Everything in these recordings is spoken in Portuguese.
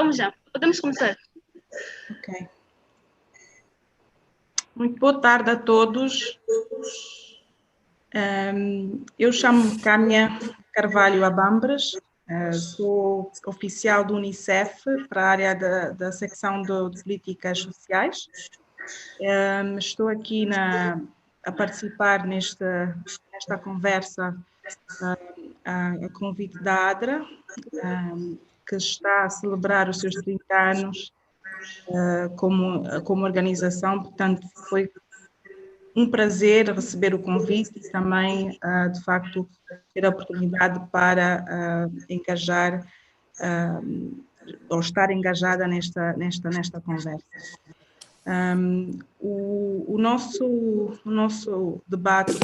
Vamos já, podemos começar. Ok. Muito boa tarde a todos. Eu chamo-me Câmia Carvalho Abambras, sou oficial do Unicef para a área da secção de políticas sociais. Estou aqui a participar nesta conversa a convite da ADRA, que está a celebrar os seus 30 anos como organização. Portanto, foi um prazer receber o convite e também, de facto, ter a oportunidade para engajar ou estar engajada nesta conversa. O nosso debate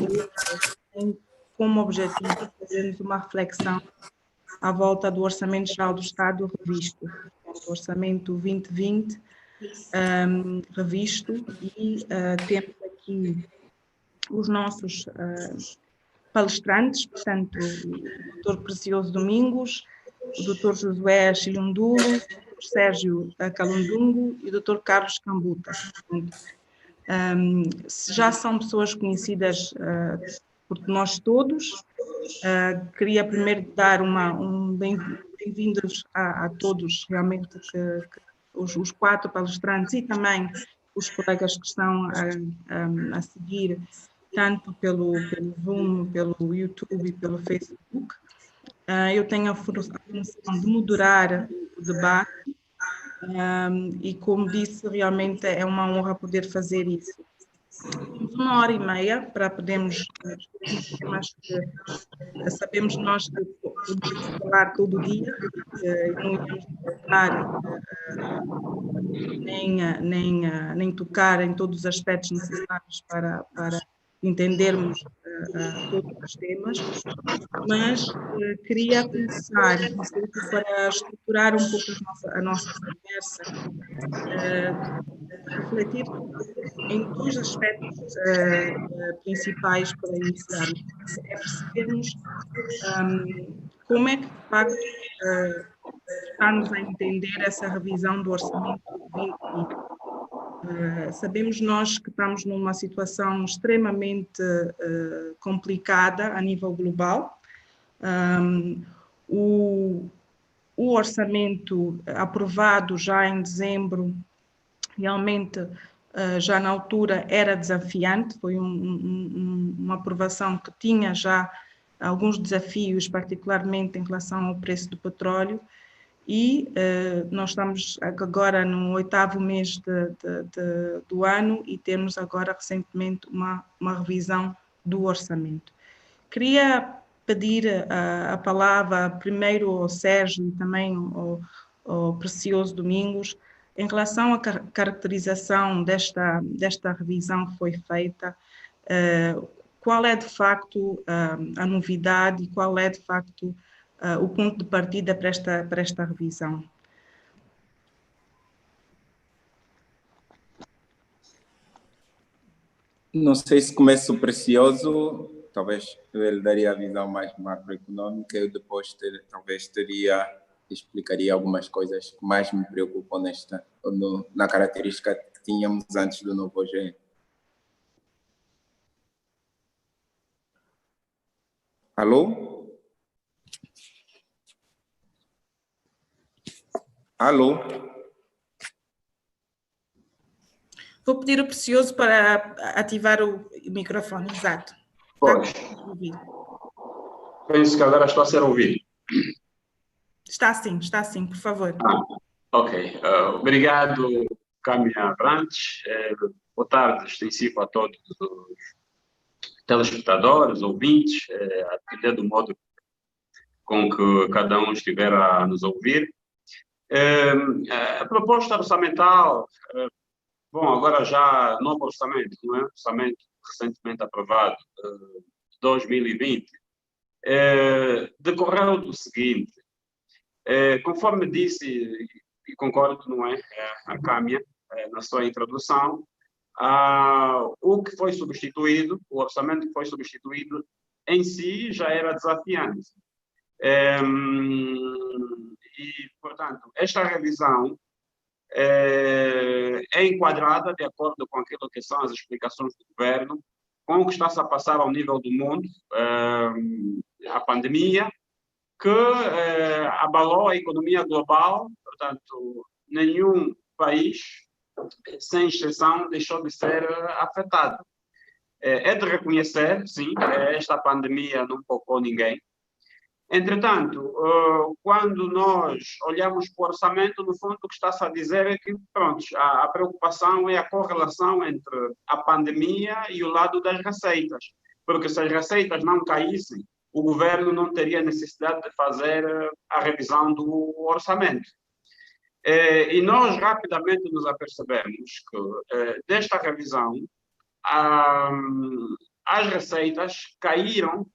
tem como objetivo fazermos uma reflexão à volta do Orçamento Geral do Estado revisto, o Orçamento 2020 revisto, e temos aqui os nossos palestrantes, portanto, o Dr. Precioso Domingos, o Dr. Josué Chilundulo, o Dr. Sérgio Calundungo e o Dr. Carlos Cambuta. Portanto, já são pessoas conhecidas por nós todos. Queria primeiro dar bem-vindos a todos, realmente, os 4 palestrantes e também os colegas que estão a seguir, tanto pelo Zoom, pelo YouTube e pelo Facebook. Eu tenho a função de moderar o debate e, como disse, realmente é uma honra poder fazer isso. Temos 1h30 para podermos discutir temas que sabemos nós que podemos falar todo dia, não iremos falar nem tocar em todos os aspectos necessários para entendermos todos os temas, mas queria começar, para estruturar um pouco a nossa conversa, refletir em 2 aspectos principais para iniciarmos. É percebermos como é que, de facto, está-nos a entender essa revisão do Orçamento 2020. Sabemos nós que estamos numa situação extremamente complicada a nível global. O orçamento aprovado já em dezembro, realmente, já na altura era desafiante, foi uma aprovação que tinha já alguns desafios, particularmente em relação ao preço do petróleo, e nós estamos agora no 8º mês do ano e temos agora recentemente uma revisão do orçamento. Queria pedir a palavra primeiro ao Sérgio e também ao Precioso Domingos, em relação à caracterização desta revisão que foi feita, qual é de facto a novidade e qual é de facto o ponto de partida para esta revisão? Não sei se começa o Precioso, talvez ele daria a visão mais macroeconômica, eu depois explicaria algumas coisas que mais me preocupam na característica que tínhamos antes do novo OGE. Alô? Alô? Vou pedir ao Precioso para ativar o microfone, exato. Pois. Penso que agora estou a ser ouvido. Está sim, por favor. Ok. Obrigado, Câmia Abrantes. Boa tarde extensivo a todos os telespectadores, ouvintes, a depender do modo com que cada um estiver a nos ouvir. A proposta orçamental, bom, agora já novo orçamento, não é? Orçamento recentemente aprovado, 2020, decorreu do seguinte: conforme disse, e concordo, não é, a Câmia, na sua introdução, o que foi substituído, o orçamento que foi substituído, em si já era desafiante. E, portanto, esta revisão é enquadrada de acordo com aquilo que são as explicações do governo, com o que está-se a passar ao nível do mundo, a pandemia, que abalou a economia global, portanto, nenhum país, sem exceção, deixou de ser afetado. É de reconhecer, sim, esta pandemia não poupou ninguém. Entretanto, quando nós olhamos para o orçamento, no fundo, o que está-se a dizer é que, pronto, a preocupação é a correlação entre a pandemia e o lado das receitas. Porque se as receitas não caíssem, o governo não teria necessidade de fazer a revisão do orçamento. E nós rapidamente nos apercebemos que, desta revisão, as receitas caíram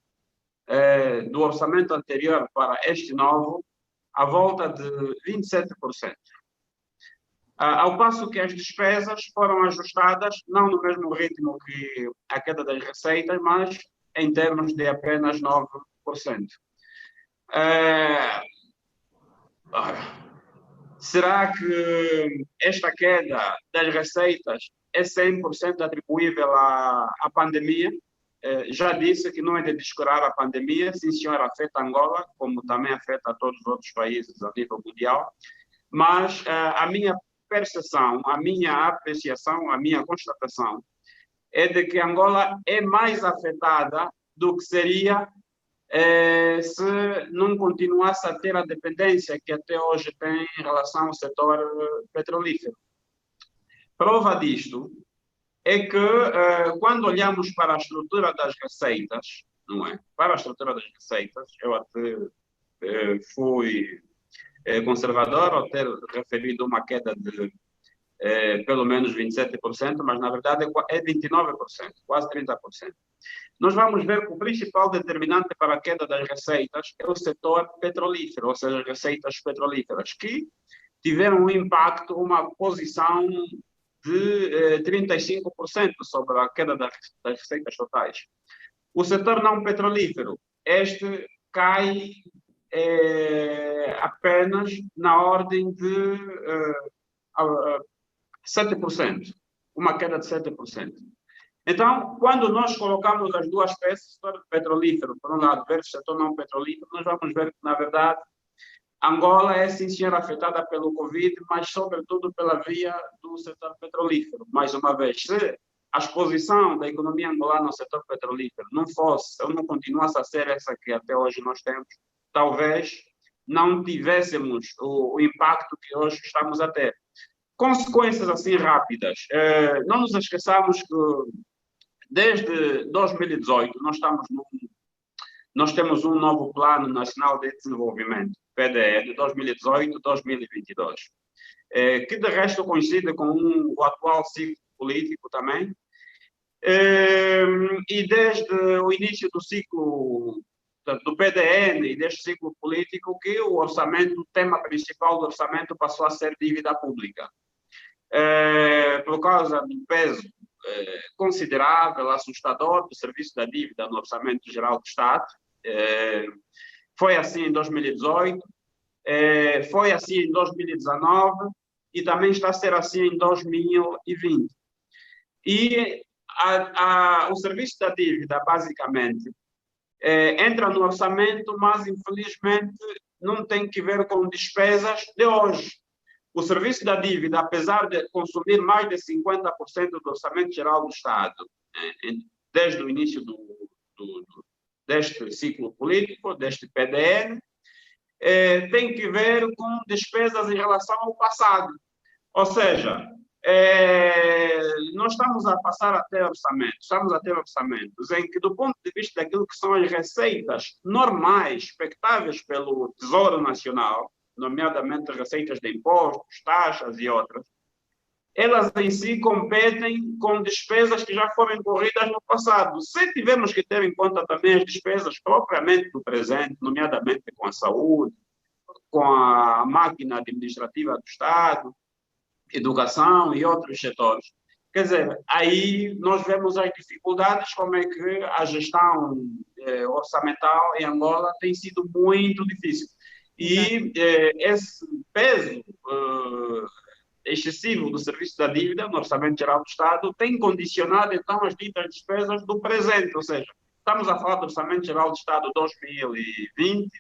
do orçamento anterior para este novo, à volta de 27%. Ao passo que as despesas foram ajustadas, não no mesmo ritmo que a queda das receitas, mas em termos de apenas 9%. Será que esta queda das receitas é 100% atribuível à pandemia? Já disse que não é de descurar a pandemia, sim, senhor, afeta Angola, como também afeta todos os outros países a nível mundial, mas a minha percepção, a minha apreciação, a minha constatação é de que Angola é mais afetada do que seria se não continuasse a ter a dependência que até hoje tem em relação ao setor petrolífero. Prova disto é que, quando olhamos para a estrutura das receitas, não é? Para a estrutura das receitas, eu até fui conservador ao ter referido uma queda de pelo menos 27%, mas na verdade é 29%, quase 30%. Nós vamos ver que o principal determinante para a queda das receitas é o setor petrolífero, ou seja, as receitas petrolíferas, que tiveram um impacto, uma posição de 35% sobre a queda das receitas totais. O setor não petrolífero, este cai apenas na ordem de 7%, uma queda de 7%. Então, quando nós colocamos as duas peças, setor petrolífero, por um lado, versus setor não petrolífero, nós vamos ver que, na verdade, Angola é, sim, senhor, afetada pelo Covid, mas, sobretudo, pela via do setor petrolífero. Mais uma vez, se a exposição da economia angolana ao setor petrolífero não fosse, ou não continuasse a ser essa que até hoje nós temos, talvez não tivéssemos o impacto que hoje estamos a ter. Consequências assim rápidas. Não nos esqueçamos que, desde 2018, nós temos um novo Plano Nacional de Desenvolvimento, PDE, de 2018-2022, que de resto coincide com o atual ciclo político também, e desde o início do ciclo do PDN e deste ciclo político que o orçamento, o tema principal do orçamento passou a ser dívida pública. Por causa do peso considerável, assustador do serviço da dívida no Orçamento Geral do Estado. Foi assim em 2018, foi assim em 2019 e também está a ser assim em 2020. E o serviço da dívida, basicamente, entra no orçamento, mas infelizmente não tem que ver com despesas de hoje. O serviço da dívida, apesar de consumir mais de 50% do orçamento geral do Estado, desde o início deste ciclo político, deste PDN, tem que ver com despesas em relação ao passado. Ou seja, nós estamos a passar a ter orçamentos em que, do ponto de vista daquilo que são as receitas normais, expectáveis pelo Tesouro Nacional, nomeadamente receitas de impostos, taxas e outras, elas em si competem com despesas que já foram incorridas no passado. Se tivermos que ter em conta também as despesas propriamente do presente, nomeadamente com a saúde, com a máquina administrativa do Estado, educação e outros setores, quer dizer, aí nós vemos as dificuldades, como é que a gestão orçamental em Angola tem sido muito difícil. E esse peso excessivo do serviço da dívida no Orçamento Geral do Estado tem condicionado, então, as ditas despesas do presente, ou seja, estamos a falar do Orçamento Geral do Estado 2020,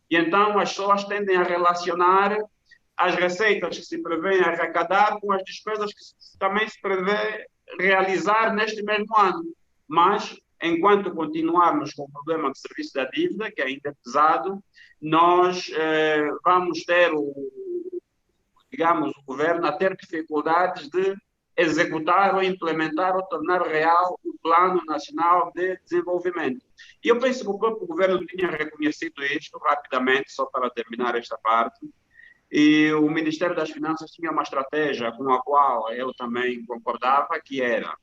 e então as pessoas tendem a relacionar as receitas que se prevêem arrecadar com as despesas que também se prevê realizar neste mesmo ano. Mas, enquanto continuarmos com o problema do serviço da dívida, que ainda é pesado, nós vamos ter digamos, o governo a ter dificuldades de executar ou implementar ou tornar real o Plano Nacional de Desenvolvimento. E eu penso que o próprio governo tinha reconhecido isto rapidamente, só para terminar esta parte, e o Ministério das Finanças tinha uma estratégia com a qual eu também concordava, que era,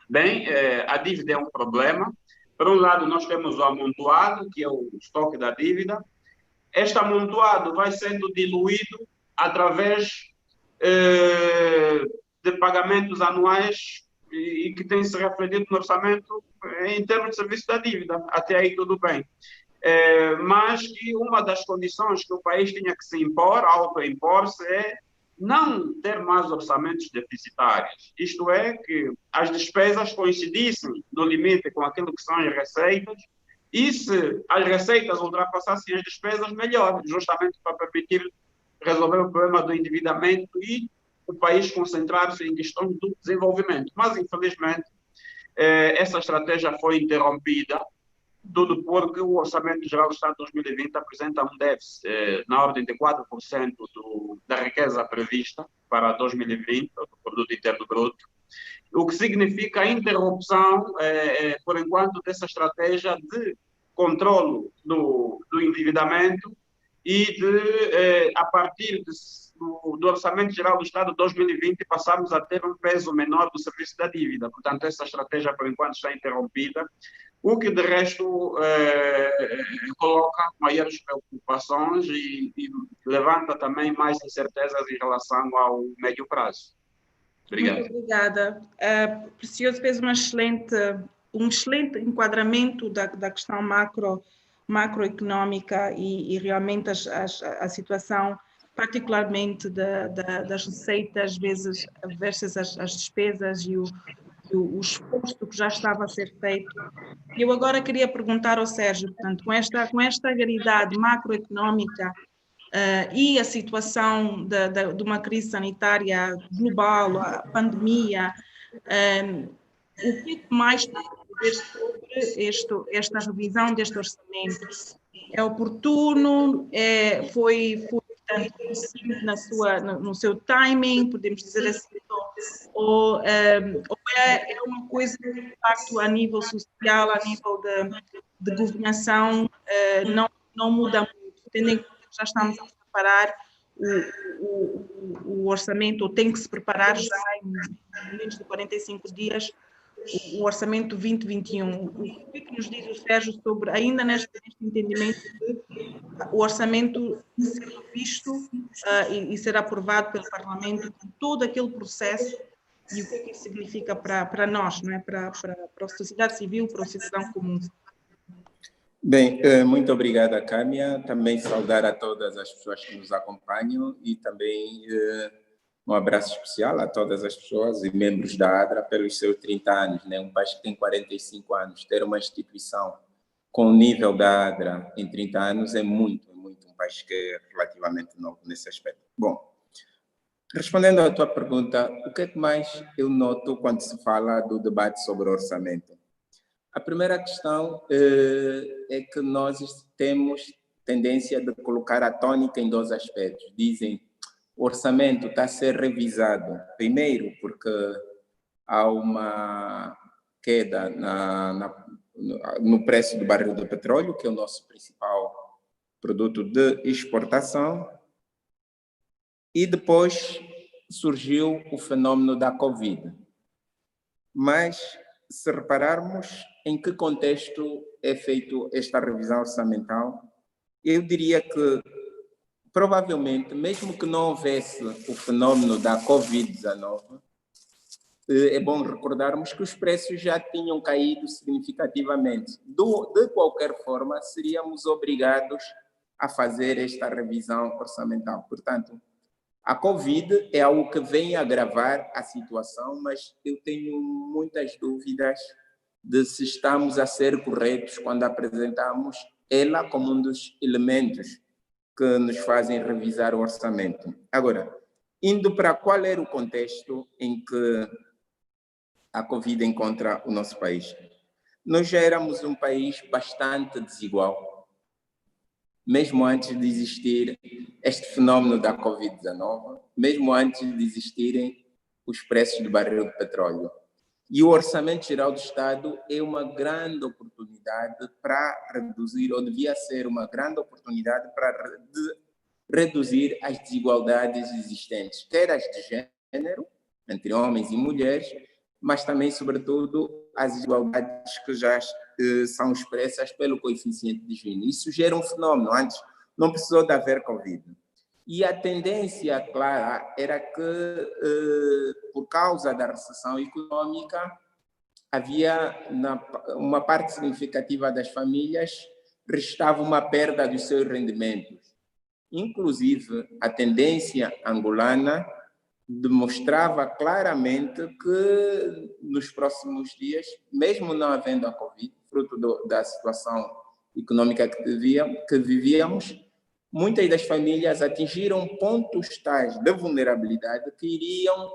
bem, a dívida é um problema. Por um lado, nós temos o amontoado, que é o estoque da dívida. Este amontoado vai sendo diluído através de pagamentos anuais e que tem se refletido no orçamento em termos de serviço da dívida. Até aí tudo bem. Mas que uma das condições que o país tinha que se impor, autoimpor-se, é não ter mais orçamentos deficitários. Isto é, que as despesas coincidissem no limite com aquilo que são as receitas, e se as receitas ultrapassassem as despesas, melhor, justamente para permitir resolver o problema do endividamento e o país concentrar-se em questões do desenvolvimento. Mas, infelizmente, essa estratégia foi interrompida, tudo porque o Orçamento Geral do Estado de 2020 apresenta um déficit na ordem de 4% da riqueza prevista para 2020, do Produto Interno Bruto, o que significa a interrupção, por enquanto, dessa estratégia de controlo do endividamento e de, a partir do Orçamento Geral do Estado de 2020, passarmos a ter um peso menor do serviço da dívida. Portanto, essa estratégia, por enquanto, está interrompida, o que, de resto, coloca maiores preocupações e levanta também mais incertezas em relação ao médio prazo. Obrigado. Muito obrigada. Precioso fez um excelente enquadramento da questão macroeconómica e realmente a situação, particularmente das receitas, às vezes, versus as despesas e o esforço que já estava a ser feito. E eu agora queria perguntar ao Sérgio, portanto, com esta realidade macroeconómica e a situação de uma crise sanitária global, a pandemia, o que mais está a dizer sobre esta revisão deste orçamento? É oportuno? Foi portanto, no seu timing, podemos dizer assim, ou é uma coisa que, de facto, a nível social, a nível de governação, não muda muito, tendo em conta que já estamos a preparar o orçamento, ou tem que se preparar já em menos de 45 dias, o orçamento 2021. O que nos diz o Sérgio sobre, ainda neste entendimento, de o orçamento ser revisto e ser aprovado pelo Parlamento, com todo aquele processo, e o que isso significa para nós, não é? Para a sociedade civil, para o cidadão comum? Bem, muito obrigada, Câmia. Também saudar a todas as pessoas que nos acompanham e também um abraço especial a todas as pessoas e membros da ADRA pelos seus 30 anos, né? Um país que tem 45 anos. Ter uma instituição com o nível da ADRA em 30 anos é muito um país que é relativamente novo nesse aspecto. Bom, respondendo à tua pergunta, o que é que mais eu noto quando se fala do debate sobre orçamento? A primeira questão é que nós temos tendência de colocar a tônica em dois aspectos. Dizem, o orçamento está a ser revisado. Primeiro, porque há uma queda no preço do barril do petróleo, que é o nosso principal produto de exportação. E depois surgiu o fenômeno da Covid. Mas, se repararmos em que contexto é feita esta revisão orçamental, eu diria que, provavelmente, mesmo que não houvesse o fenômeno da Covid-19, é bom recordarmos que os preços já tinham caído significativamente. De qualquer forma, seríamos obrigados a fazer esta revisão orçamental. Portanto, a Covid é algo que vem agravar a situação, mas eu tenho muitas dúvidas de se estamos a ser corretos quando apresentamos ela como um dos elementos que nos fazem revisar o orçamento. Agora, indo para qual era o contexto em que a Covid encontra o nosso país? Nós já éramos um país bastante desigual, mesmo antes de existir este fenômeno da Covid-19, mesmo antes de existirem os preços do barril de petróleo. E o Orçamento Geral do Estado é uma grande oportunidade para reduzir, ou devia ser uma grande oportunidade para reduzir as desigualdades existentes, quer as de gênero, entre homens e mulheres, mas também, sobretudo, as desigualdades que já são expressas pelo coeficiente de Gini. Isso gera um fenômeno. Antes não precisou de haver Covid. E a tendência clara era que, por causa da recessão econômica, havia uma parte significativa das famílias restava uma perda dos seus rendimentos. Inclusive, a tendência angolana demonstrava claramente que nos próximos dias, mesmo não havendo a Covid, fruto da situação econômica que vivíamos, muitas das famílias atingiram pontos tais de vulnerabilidade que iriam,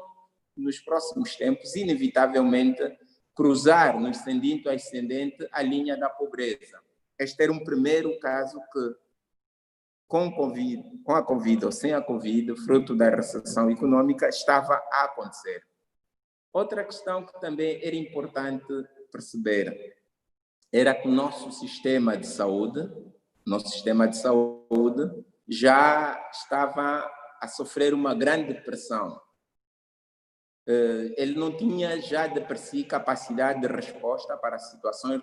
nos próximos tempos, inevitavelmente, cruzar no ascendente ou ascendente a linha da pobreza. Este era um primeiro caso que, com a Covid ou sem a Covid, fruto da recessão econômica, estava a acontecer. Outra questão que também era importante perceber era que o nosso sistema de saúde já estava a sofrer uma grande pressão. Ele não tinha já de per si capacidade de resposta para situações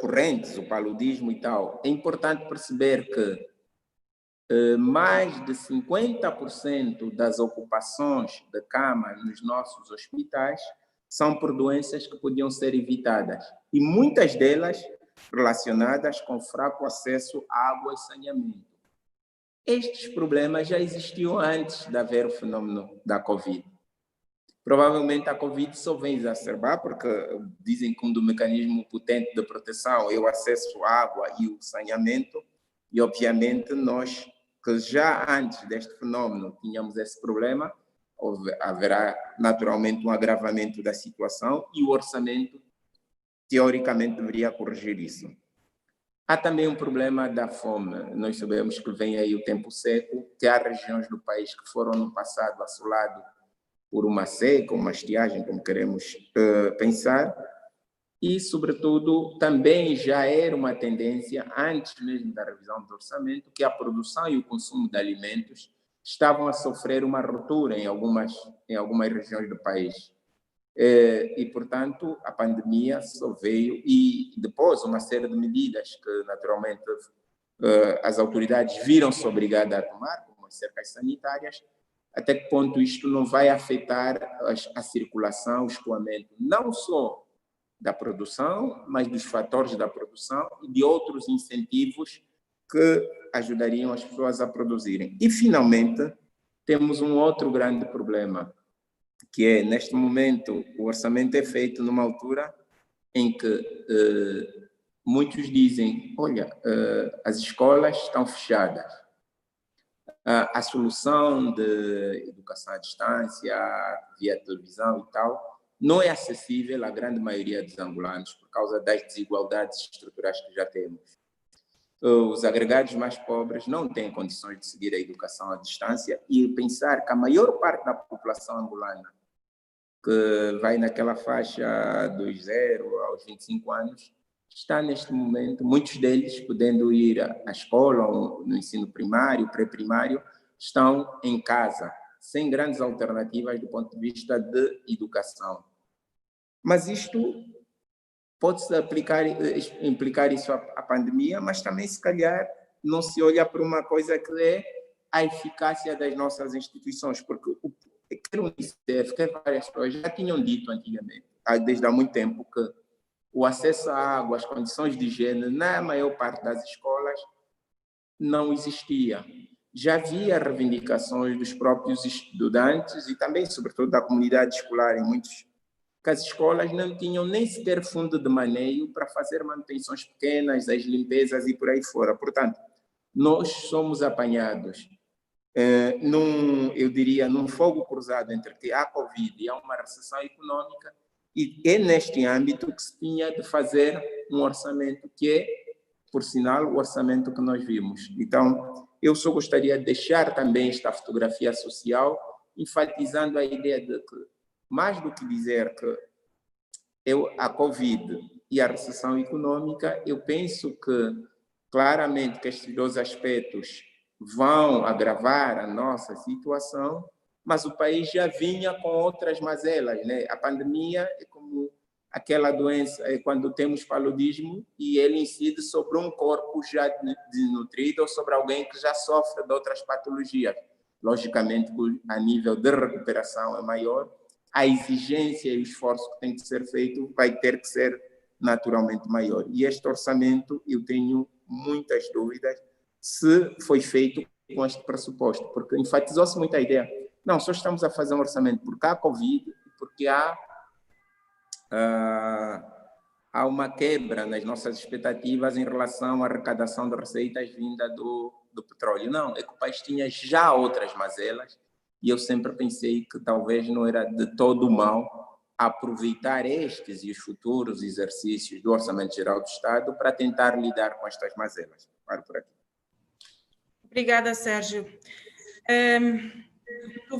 correntes, o paludismo e tal. É importante perceber que mais de 50% das ocupações de cama nos nossos hospitais são por doenças que podiam ser evitadas. E muitas delas relacionadas com fraco acesso à água e saneamento. Estes problemas já existiam antes de haver o fenômeno da Covid. Provavelmente a Covid só vem exacerbar, porque dizem que um dos mecanismos potentes de proteção é o acesso à água e o saneamento, e obviamente nós, que já antes deste fenômeno tínhamos esse problema, haverá naturalmente um agravamento da situação e o orçamento, teoricamente, deveria corrigir isso. Há também um problema da fome. Nós sabemos que vem aí o tempo seco, que há regiões do país que foram no passado assoladas por uma seca, uma estiagem, como queremos pensar, e, sobretudo, também já era uma tendência, antes mesmo da revisão do orçamento, que a produção e o consumo de alimentos estavam a sofrer uma ruptura em algumas regiões do país. E, portanto, a pandemia só veio, e depois uma série de medidas que, naturalmente, as autoridades viram-se obrigadas a tomar, como as cercas sanitárias, até que ponto isto não vai afetar a circulação, o escoamento, não só da produção, mas dos fatores da produção e de outros incentivos que ajudariam as pessoas a produzirem. E, finalmente, temos um outro grande problema, que é, neste momento, o orçamento é feito numa altura em que muitos dizem, olha, as escolas estão fechadas. A solução de educação à distância, via televisão e tal, não é acessível à grande maioria dos angolanos por causa das desigualdades estruturais que já temos. Os agregados mais pobres não têm condições de seguir a educação à distância e pensar que a maior parte da população angolana, que vai naquela faixa dos 0 aos 25 anos, está neste momento, muitos deles podendo ir à escola, ou no ensino primário, pré-primário, estão em casa, sem grandes alternativas do ponto de vista de educação. Mas isto pode-se implicar isso à pandemia, mas também, se calhar, não se olha para uma coisa que é a eficácia das nossas instituições, porque quer o Unicef, quer várias pessoas já tinham dito antigamente, desde há muito tempo, que o acesso à água, as condições de higiene, na maior parte das escolas, não existia. Já havia reivindicações dos próprios estudantes e também, sobretudo, da comunidade escolar, em muitos que as escolas não tinham nem sequer fundo de maneio para fazer manutenções pequenas, as limpezas e por aí fora. Portanto, nós somos apanhados, eu diria, num fogo cruzado entre que há Covid e há uma recessão econômica, e é neste âmbito que se tinha de fazer um orçamento que é, por sinal, o orçamento que nós vimos. Então, eu só gostaria de deixar também esta fotografia social, enfatizando a ideia de que, mais do que dizer que a Covid e a recessão econômica, eu penso que, claramente, que estes dois aspectos vão agravar a nossa situação, mas o país já vinha com outras mazelas, né? A pandemia é como aquela doença, é quando temos paludismo e ele incide sobre um corpo já desnutrido ou sobre alguém que já sofre de outras patologias. Logicamente, a nível de recuperação é maior, a exigência e o esforço que tem que ser feito vai ter que ser naturalmente maior. E este orçamento, eu tenho muitas dúvidas se foi feito com este pressuposto, porque enfatizou-se muito a ideia, não, só estamos a fazer um orçamento porque há Covid, porque há uma quebra nas nossas expectativas em relação à arrecadação de receitas vinda do petróleo. Não, é que o país tinha já outras mazelas e eu sempre pensei que talvez não era de todo mal aproveitar estes e os futuros exercícios do Orçamento Geral do Estado para tentar lidar com estas mazelas. Paro por aqui. Obrigada, Sérgio.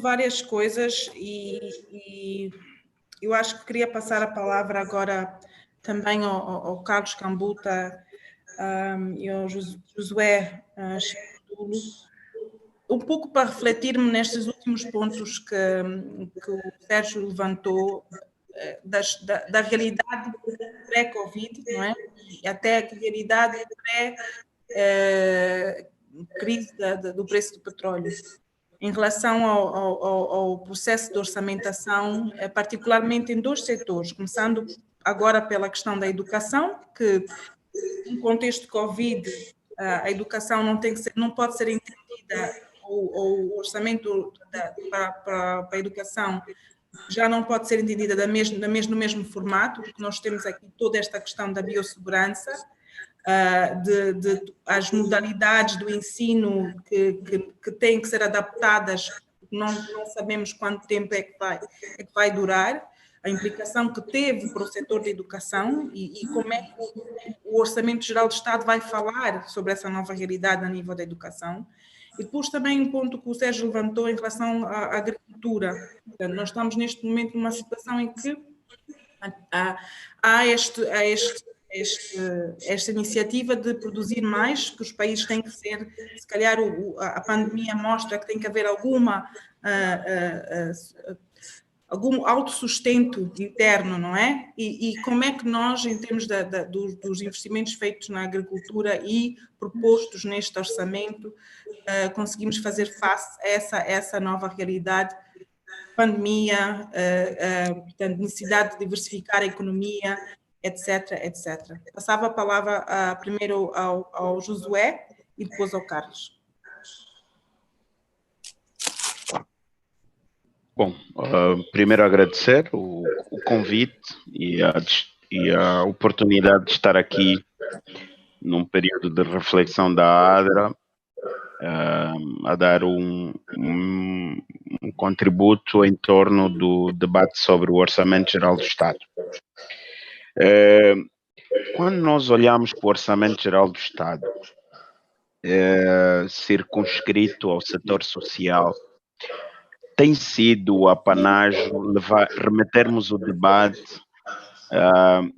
Várias coisas e eu acho que queria passar a palavra agora também ao Carlos Cambuta e ao Josué Chico, um pouco para refletirmos nestes últimos pontos que o Sérgio levantou da realidade pré-Covid, não é? E até a realidade pré-crise do preço do petróleo. Em relação ao processo de orçamentação, particularmente em dois setores, começando agora pela questão da educação, que no contexto de Covid, a educação não pode ser entendida, ou o orçamento para a educação já não pode ser entendida no mesmo formato, porque nós temos aqui toda esta questão da biossegurança, as modalidades do ensino que têm que ser adaptadas, não sabemos quanto tempo é que vai durar, a implicação que teve para o setor da educação e como é que o Orçamento Geral do Estado vai falar sobre essa nova realidade a nível da educação. E depois também um ponto que o Sérgio levantou em relação à agricultura. Portanto, nós estamos neste momento numa situação em que há esta iniciativa de produzir mais, que os países têm que ser, se calhar a pandemia mostra que tem que haver algum autossustento interno, não é? E como é que nós, em termos dos investimentos feitos na agricultura e propostos neste orçamento, conseguimos fazer face a essa nova realidade, pandemia, portanto, necessidade de diversificar a economia, etc, etc. Passava a palavra primeiro ao Josué e depois ao Carlos. Bom, primeiro agradecer o convite e a oportunidade de estar aqui num período de reflexão da ADRA, a dar um contributo em torno do debate sobre o Orçamento Geral do Estado. Quando nós olhamos para o Orçamento Geral do Estado, circunscrito ao setor social, tem sido o apanágio remetermos o debate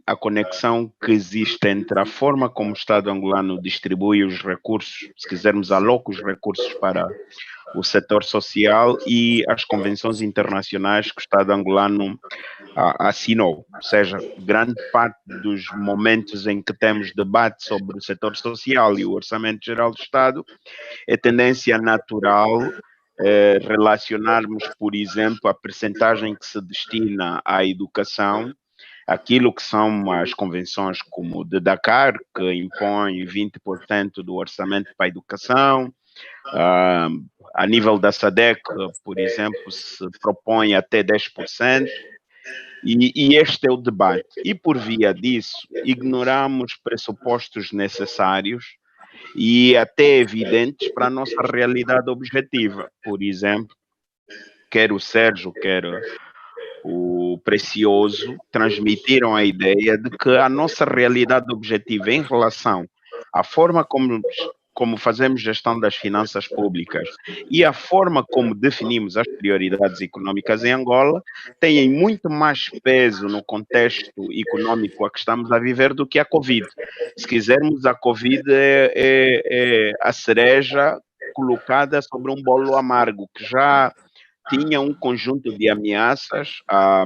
à conexão que existe entre a forma como o Estado angolano distribui os recursos, se quisermos, aloca os recursos para o setor social e as convenções internacionais que o Estado angolano assinou. Ou seja, grande parte dos momentos em que temos debate sobre o setor social e o Orçamento Geral do Estado é tendência natural relacionarmos, por exemplo, a percentagem que se destina à educação aquilo que são as convenções como de Dakar, que impõe 20% do orçamento para a educação. A nível da SADC, por exemplo, se propõe até 10%. E este é o debate. E por via disso, ignoramos pressupostos necessários e até evidentes para a nossa realidade objetiva. Por exemplo, quer o Sérgio, quer o Precioso, transmitiram a ideia de que a nossa realidade objetiva em relação à forma como fazemos gestão das finanças públicas e a forma como definimos as prioridades econômicas em Angola têm muito mais peso no contexto econômico a que estamos a viver do que a Covid. Se quisermos, a Covid é a cereja colocada sobre um bolo amargo, que já tinha um conjunto de ameaças. A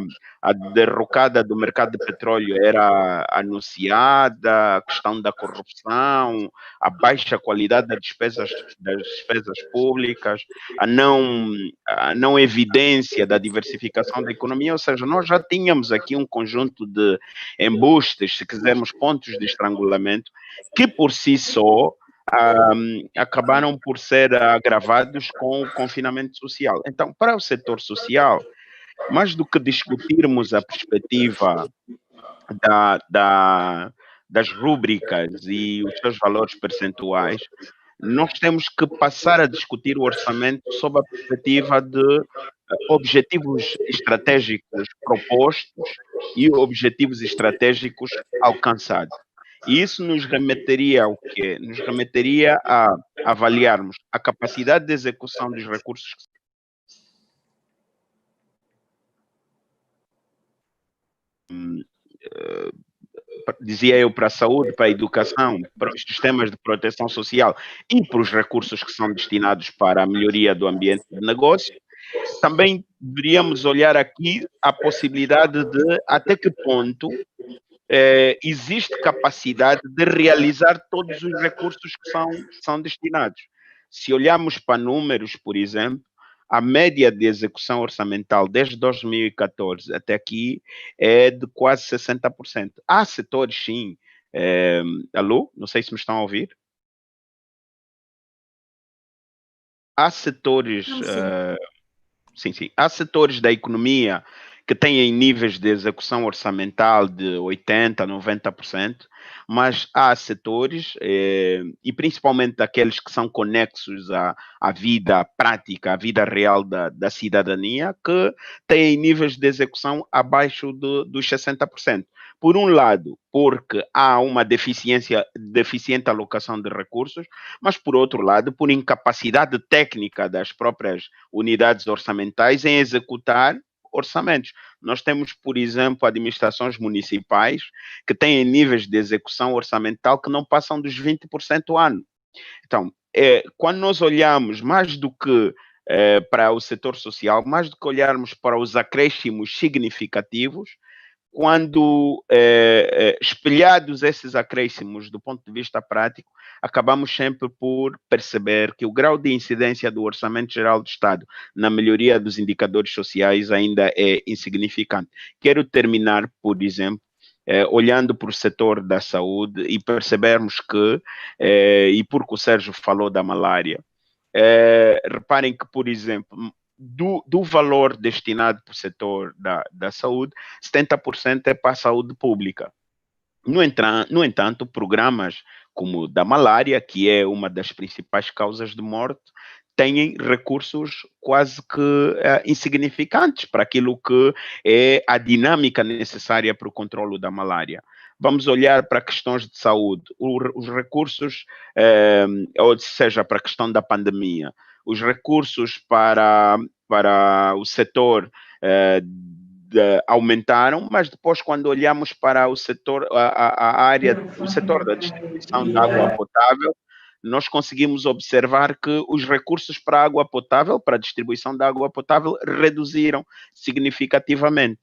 derrocada do mercado de petróleo era anunciada, a questão da corrupção, a baixa qualidade das despesas públicas, a não evidência da diversificação da economia, ou seja, nós já tínhamos aqui um conjunto de embustes, se quisermos, pontos de estrangulamento, que por si só acabaram por ser agravados com o confinamento social. Então, para o setor social, mais do que discutirmos a perspectiva das rúbricas e os seus valores percentuais, nós temos que passar a discutir o orçamento sob a perspectiva de objetivos estratégicos propostos e objetivos estratégicos alcançados. E isso nos remeteria ao quê? Nos remeteria a avaliarmos a capacidade de execução dos recursos dizia eu, para a saúde, para a educação, para os sistemas de proteção social e para os recursos que são destinados para a melhoria do ambiente de negócio. Também deveríamos olhar aqui a possibilidade de até que ponto existe capacidade de realizar todos os recursos que são destinados. Se olharmos para números, por exemplo, a média de execução orçamental desde 2014 até aqui é de quase 60%. Há setores, sim. Alô? Não sei se me estão a ouvir. Há setores... sim. Há setores da economia que têm níveis de execução orçamental de 80%, 90%, mas há setores, e principalmente aqueles que são conexos à vida prática, à vida real da cidadania, que têm níveis de execução abaixo dos 60%. Por um lado, porque há uma deficiente alocação de recursos, mas por outro lado, por incapacidade técnica das próprias unidades orçamentais em executar orçamentos. Nós temos, por exemplo, administrações municipais que têm níveis de execução orçamental que não passam dos 20% ao ano. Então, quando nós olhamos mais do que para o setor social, mais do que olharmos para os acréscimos significativos, quando espelhados esses acréscimos do ponto de vista prático, acabamos sempre por perceber que o grau de incidência do Orçamento Geral do Estado na melhoria dos indicadores sociais ainda é insignificante. Quero terminar, por exemplo, olhando para o setor da saúde e percebermos que, e porque o Sérgio falou da malária, reparem que, por exemplo, do valor destinado para o setor da saúde, 70% é para a saúde pública. No entanto, programas como o da malária, que é uma das principais causas de morte, têm recursos quase que insignificantes para aquilo que é a dinâmica necessária para o controle da malária. Vamos olhar para questões de saúde, os recursos, ou seja, para a questão da pandemia, os recursos para o setor aumentaram, mas depois, quando olhamos para o setor, o setor da distribuição de água potável, nós conseguimos observar que os recursos para a água potável, para a distribuição da água potável, reduziram significativamente.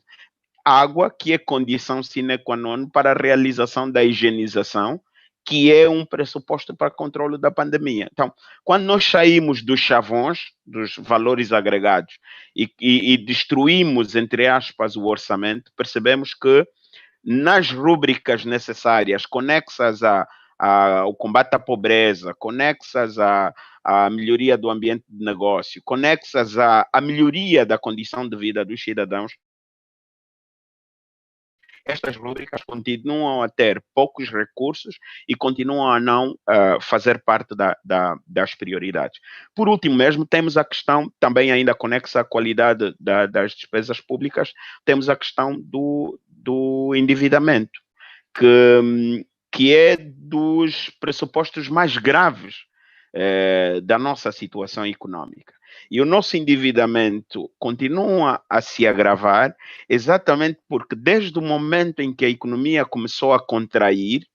Água que é condição sine qua non para a realização da higienização, que é um pressuposto para o controle da pandemia. Então, quando nós saímos dos chavões, dos valores agregados, e destruímos, entre aspas, o orçamento, percebemos que nas rúbricas necessárias, conexas ao combate à pobreza, conexas à melhoria do ambiente de negócio, conexas à melhoria da condição de vida dos cidadãos, estas rúbricas continuam a ter poucos recursos e continuam a não fazer parte das prioridades. Por último mesmo, temos a questão, também ainda conexa à qualidade das despesas públicas, temos a questão do endividamento, que é dos pressupostos mais graves da nossa situação econômica. E o nosso endividamento continua a se agravar exatamente porque desde o momento em que a economia começou a contrair,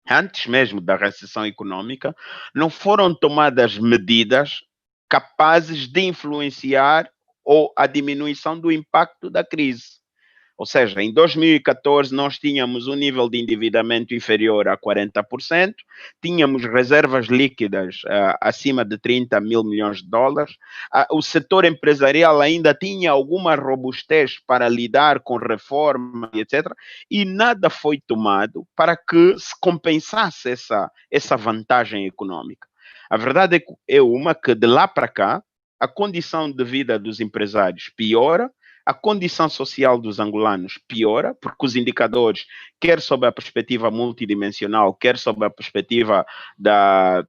antes mesmo da recessão econômica, não foram tomadas medidas capazes de influenciar a diminuição do impacto da crise. Ou seja, em 2014 nós tínhamos um nível de endividamento inferior a 40%, tínhamos reservas líquidas acima de 30 mil milhões de dólares, o setor empresarial ainda tinha alguma robustez para lidar com reforma, etc., e nada foi tomado para que se compensasse essa vantagem econômica. A verdade é uma que de lá para cá, a condição de vida dos empresários piora, a condição social dos angolanos piora, porque os indicadores, quer sob a perspectiva multidimensional, quer sob a perspectiva da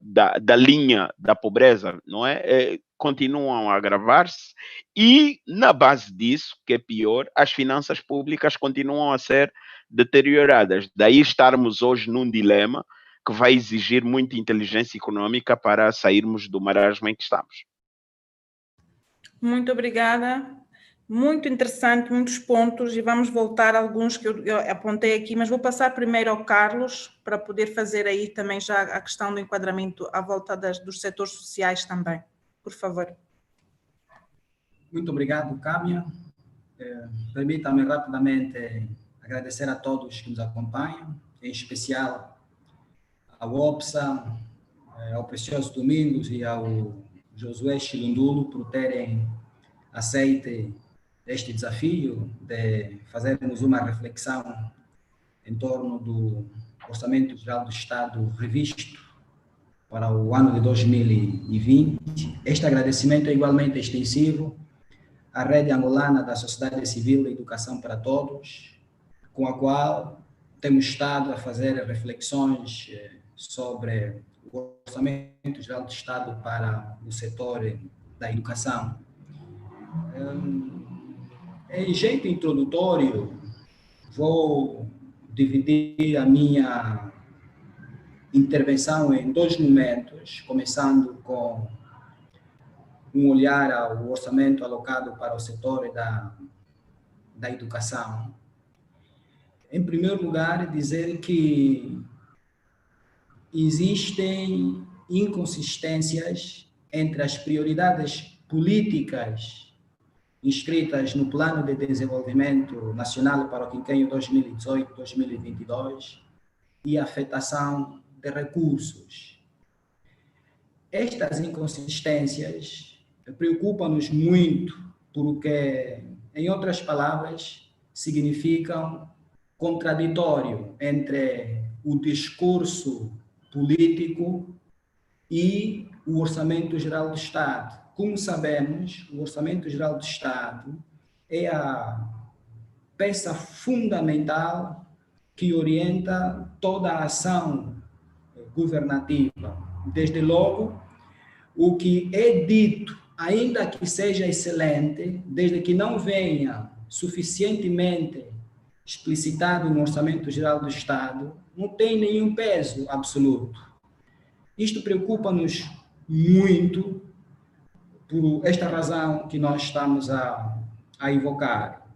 linha da pobreza, não é? Continuam a agravar-se e, na base disso, que é pior, as finanças públicas continuam a ser deterioradas. Daí estarmos hoje num dilema que vai exigir muita inteligência econômica para sairmos do marasmo em que estamos. Muito obrigada. Muito interessante, muitos pontos, e vamos voltar a alguns que eu apontei aqui, mas vou passar primeiro ao Carlos, para poder fazer aí também já a questão do enquadramento à volta dos setores sociais também. Por favor. Muito obrigado, Cámia. Permita-me rapidamente agradecer a todos que nos acompanham, em especial ao OPSA, ao Precioso Domingos e ao Josué Chilundulo por terem aceito este desafio de fazermos uma reflexão em torno do Orçamento Geral do Estado revisto para o ano de 2020. Este agradecimento é igualmente extensivo à Rede Angolana da Sociedade Civil e Educação para Todos, com a qual temos estado a fazer reflexões sobre o Orçamento Geral do Estado para o setor da educação. Em jeito introdutório, vou dividir a minha intervenção em dois momentos, começando com um olhar ao orçamento alocado para o setor da educação. Em primeiro lugar, dizer que existem inconsistências entre as prioridades políticas inscritas no Plano de Desenvolvimento Nacional para o quinquênio 2018-2022 e a afetação de recursos. Estas inconsistências preocupam-nos muito porque, em outras palavras, significam contraditório entre o discurso político e o Orçamento Geral do Estado. Como sabemos, o Orçamento Geral do Estado é a peça fundamental que orienta toda a ação governativa. Desde logo, o que é dito, ainda que seja excelente, desde que não venha suficientemente explicitado no Orçamento Geral do Estado, não tem nenhum peso absoluto. Isto preocupa-nos muito por esta razão que nós estamos a invocar.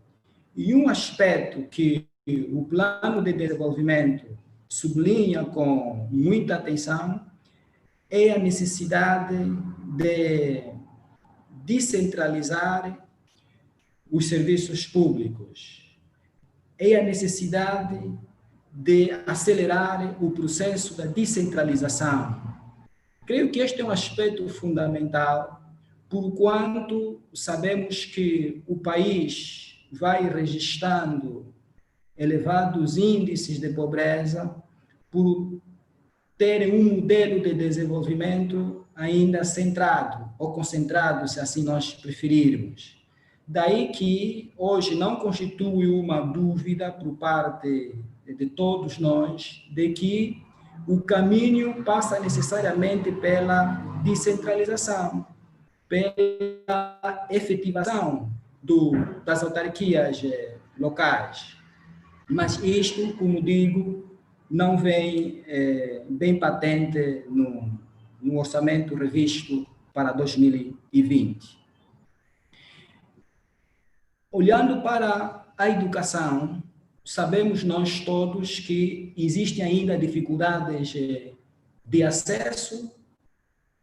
E um aspecto que o Plano de Desenvolvimento sublinha com muita atenção é a necessidade de descentralizar os serviços públicos, é a necessidade de acelerar o processo da descentralização. Creio que este é um aspecto fundamental, porquanto sabemos que o país vai registrando elevados índices de pobreza, por terem um modelo de desenvolvimento ainda centrado ou concentrado, se assim nós preferirmos. Daí que hoje não constitui uma dúvida por parte de todos nós de que o caminho passa necessariamente pela descentralização, pela efetivação das autarquias locais. Mas isto, como digo, não vem bem patente no orçamento revisto para 2020. Olhando para a educação, sabemos nós todos que existem ainda dificuldades de acesso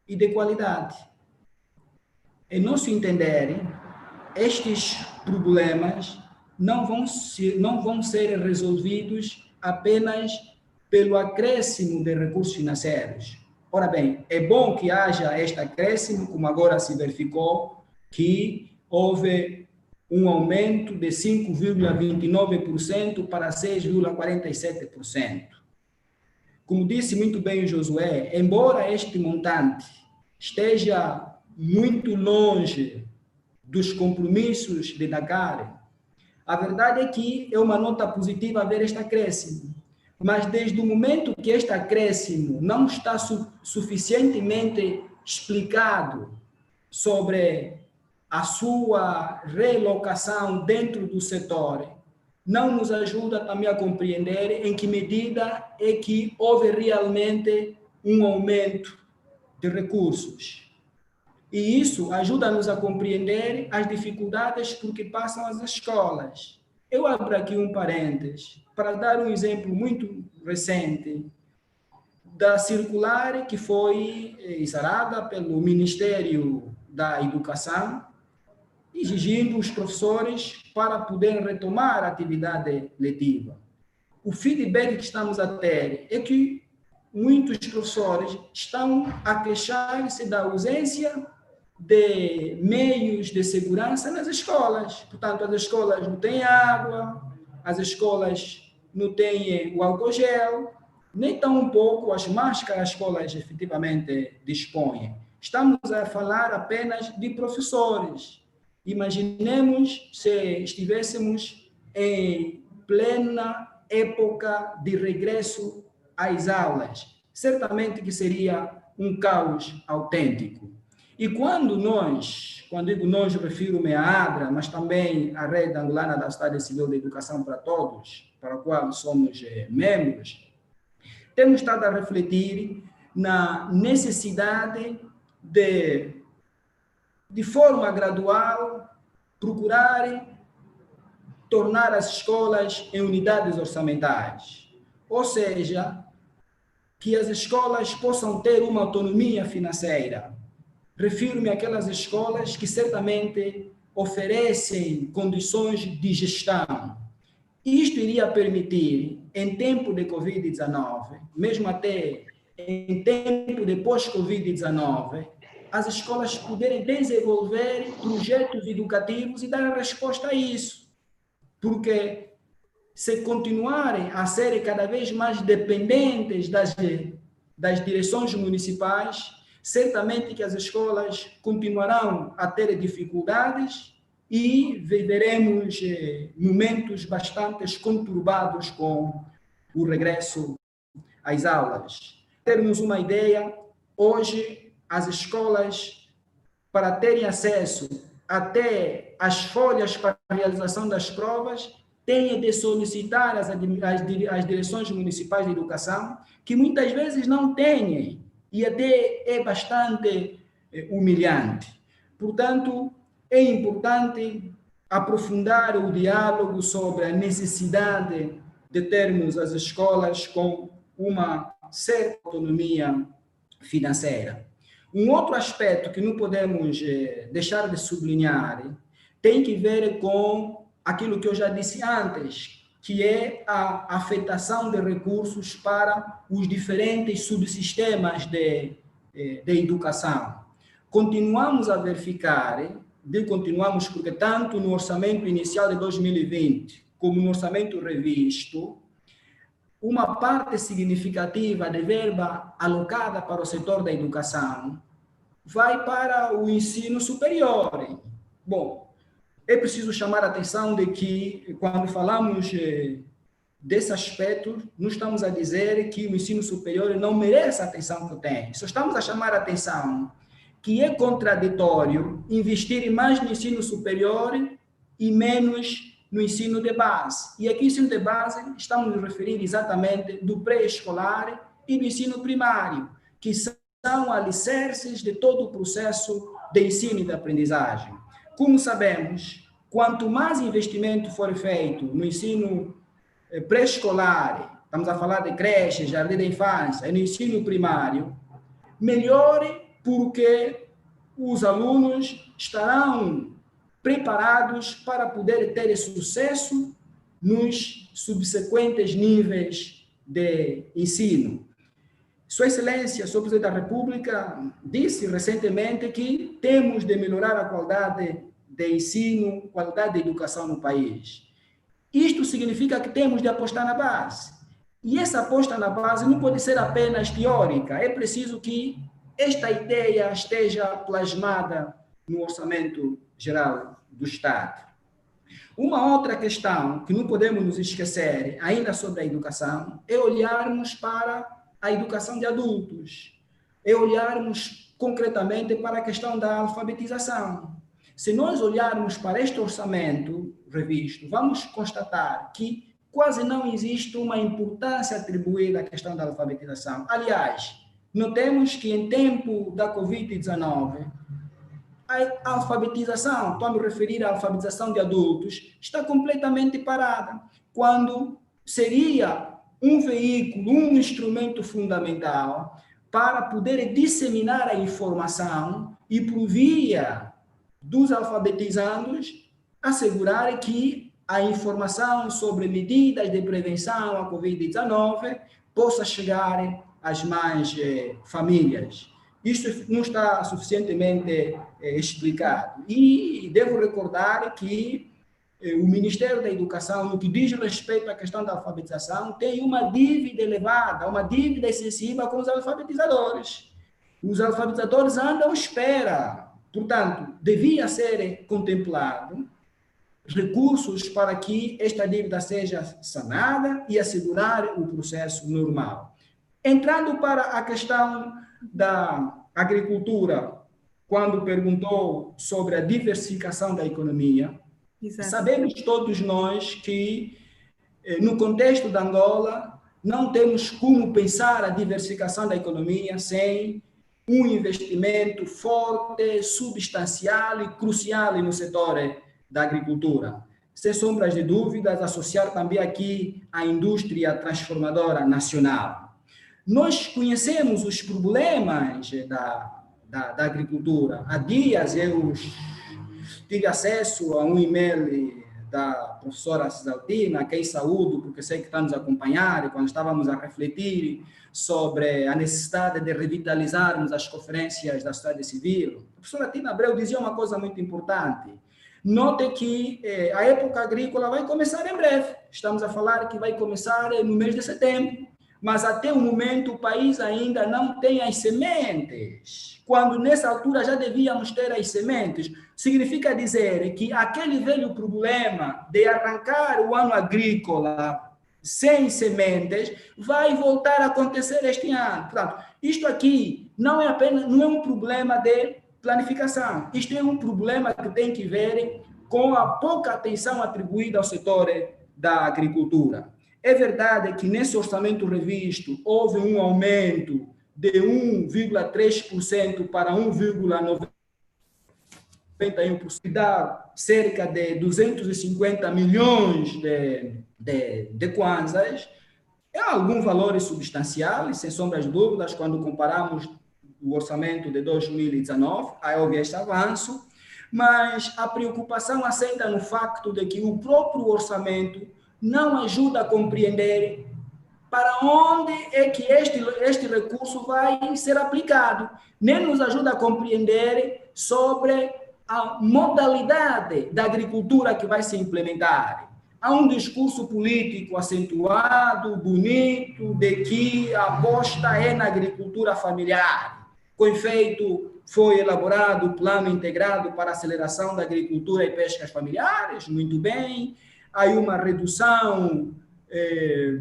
e de qualidade. Em nosso entender, estes problemas não vão ser resolvidos apenas pelo acréscimo de recursos financeiros. Ora bem, é bom que haja este acréscimo, como agora se verificou, que houve um aumento de 5,29% para 6,47%. Como disse muito bem o Josué, embora este montante esteja muito longe dos compromissos de Dakar, a verdade é que é uma nota positiva ver este acréscimo. Mas desde o momento que este acréscimo não está suficientemente explicado sobre a sua relocação dentro do setor, não nos ajuda também a compreender em que medida é que houve realmente um aumento de recursos. E isso ajuda-nos a compreender as dificuldades por que passam as escolas. Eu abro aqui um parênteses para dar um exemplo muito recente da circular que foi exarada pelo Ministério da Educação, exigindo os professores para poderem retomar a atividade letiva. O feedback que estamos a ter é que muitos professores estão a queixar-se da ausência de meios de segurança nas escolas. Portanto, as escolas não têm água, as escolas não têm o álcool gel, nem tão um pouco as máscaras as escolas efetivamente dispõem. Estamos a falar apenas de professores. Imaginemos se estivéssemos em plena época de regresso às aulas. Certamente que seria um caos autêntico. E quando digo nós, refiro-me à ADRA, mas também à Rede Angolana da Sociedade Civil de Educação para Todos, para a qual somos membros, temos estado a refletir na necessidade de forma gradual, procurar tornar as escolas em unidades orçamentais. Ou seja, que as escolas possam ter uma autonomia financeira. Refiro-me àquelas escolas que certamente oferecem condições de gestão. Isto iria permitir, em tempo de Covid-19, mesmo até em tempo de pós-Covid-19, as escolas poderem desenvolver projetos educativos e dar resposta a isso. Porque se continuarem a serem cada vez mais dependentes das direções municipais, certamente que as escolas continuarão a ter dificuldades e viveremos momentos bastante conturbados com o regresso às aulas. Termos uma ideia, hoje as escolas, para terem acesso até às folhas para a realização das provas, têm de solicitar às direções municipais de educação, que muitas vezes não têm, e até é bastante humilhante. Portanto, é importante aprofundar o diálogo sobre a necessidade de termos as escolas com uma certa autonomia financeira. Um outro aspecto que não podemos deixar de sublinhar tem que ver com aquilo que eu já disse antes, que é a afetação de recursos para os diferentes subsistemas de educação. Continuamos a verificar, digo continuamos porque tanto no orçamento inicial de 2020, como no orçamento revisto, uma parte significativa de verba alocada para o setor da educação vai para o ensino superior. Bom, é preciso chamar a atenção de que, quando falamos desse aspecto, não estamos a dizer que o ensino superior não merece a atenção que tem. Só estamos a chamar a atenção que é contraditório investir mais no ensino superior e menos no ensino de base. E aqui, ensino de base, estamos nos referindo exatamente do pré-escolar e do ensino primário, que são alicerces de todo o processo de ensino e de aprendizagem. Como sabemos, quanto mais investimento for feito no ensino pré-escolar, estamos a falar de creche, jardim de infância, e no ensino primário, melhor, porque os alunos estarão preparados para poder ter sucesso nos subsequentes níveis de ensino. Sua Excelência, Sr. Presidente da República, disse recentemente que temos de melhorar a qualidade de ensino, qualidade de educação no país. Isto significa que temos de apostar na base. E essa aposta na base não pode ser apenas teórica, é preciso que esta ideia esteja plasmada no orçamento geral do Estado. Uma outra questão que não podemos nos esquecer, ainda sobre a educação, é olharmos para a educação de adultos, é olharmos concretamente para a questão da alfabetização. Se nós olharmos para este orçamento revisto, vamos constatar que quase não existe uma importância atribuída à questão da alfabetização. Aliás, notemos que em tempo da Covid-19, a alfabetização, estou a me referir à alfabetização de adultos, está completamente parada, quando seria um veículo, um instrumento fundamental para poder disseminar a informação e, por via dos alfabetizandos, assegurar que a informação sobre medidas de prevenção à Covid-19 possa chegar às mais famílias. Isto não está suficientemente explicado. E devo recordar que o Ministério da Educação, no que diz respeito à questão da alfabetização, tem uma dívida elevada, uma dívida excessiva com os alfabetizadores. Os alfabetizadores andam à espera. Portanto, devia ser contemplado recursos para que esta dívida seja sanada e assegurar o processo normal. Entrando para a questão da agricultura, quando perguntou sobre a diversificação da economia, exato, sabemos todos nós que, no contexto da Angola, não temos como pensar a diversificação da economia sem um investimento forte, substancial e crucial no setor da agricultura. Sem sombras de dúvidas, associar também aqui a indústria transformadora nacional. Nós conhecemos os problemas da agricultura. Há dias eu tive acesso a um e-mail da professora Cisaltina, a quem saúdo, porque sei que está nos acompanhar, e quando estávamos a refletir sobre a necessidade de revitalizarmos as conferências da sociedade civil, a professora Tina Abreu dizia uma coisa muito importante. Note que a época agrícola vai começar em breve. Estamos a falar que vai começar no mês de setembro. Mas até o momento o país ainda não tem as sementes. Quando nessa altura já devíamos ter as sementes, significa dizer que aquele velho problema de arrancar o ano agrícola sem sementes vai voltar a acontecer este ano. Portanto, isto aqui não é um problema de planificação. Isto é um problema que tem que ver com a pouca atenção atribuída ao setor da agricultura. É verdade que nesse orçamento revisto houve um aumento de 1,3% para 1,91%, dá cerca de 250 milhões de kwanzas. É algum valor substancial, sem sombras de dúvidas, quando comparamos o orçamento de 2019, aí houve este avanço, mas a preocupação assenta no facto de que o próprio orçamento não ajuda a compreender para onde é que este recurso vai ser aplicado, nem nos ajuda a compreender sobre a modalidade da agricultura que vai se implementar. há um discurso político acentuado, bonito, de que a aposta é na agricultura familiar. Com efeito, foi elaborado o plano integrado para a aceleração da agricultura e pescas familiares, muito bem. Há uma redução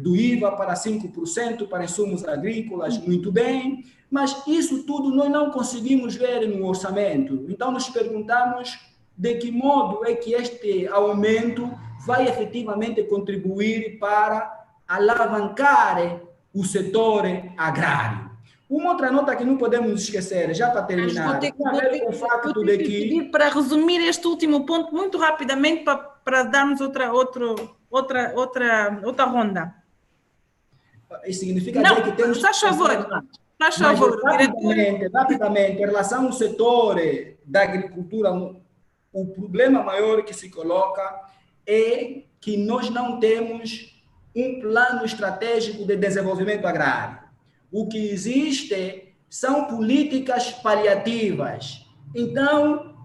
do IVA para 5% para insumos agrícolas, muito bem. Mas isso tudo nós não conseguimos ver no orçamento. Então, nos perguntamos de que modo é que este aumento vai efetivamente contribuir para alavancar o setor agrário. Uma outra nota que não podemos esquecer, já para terminar, tem a ver com o facto de que... pedir para resumir este último ponto muito rapidamente para darmos outra ronda. Isso significa dizer que temos... Faz favor. Faz favor. Rapidamente, em relação ao setor da agricultura, o problema maior que se coloca é que nós não temos um plano estratégico de desenvolvimento agrário. O que existe são políticas paliativas. Então,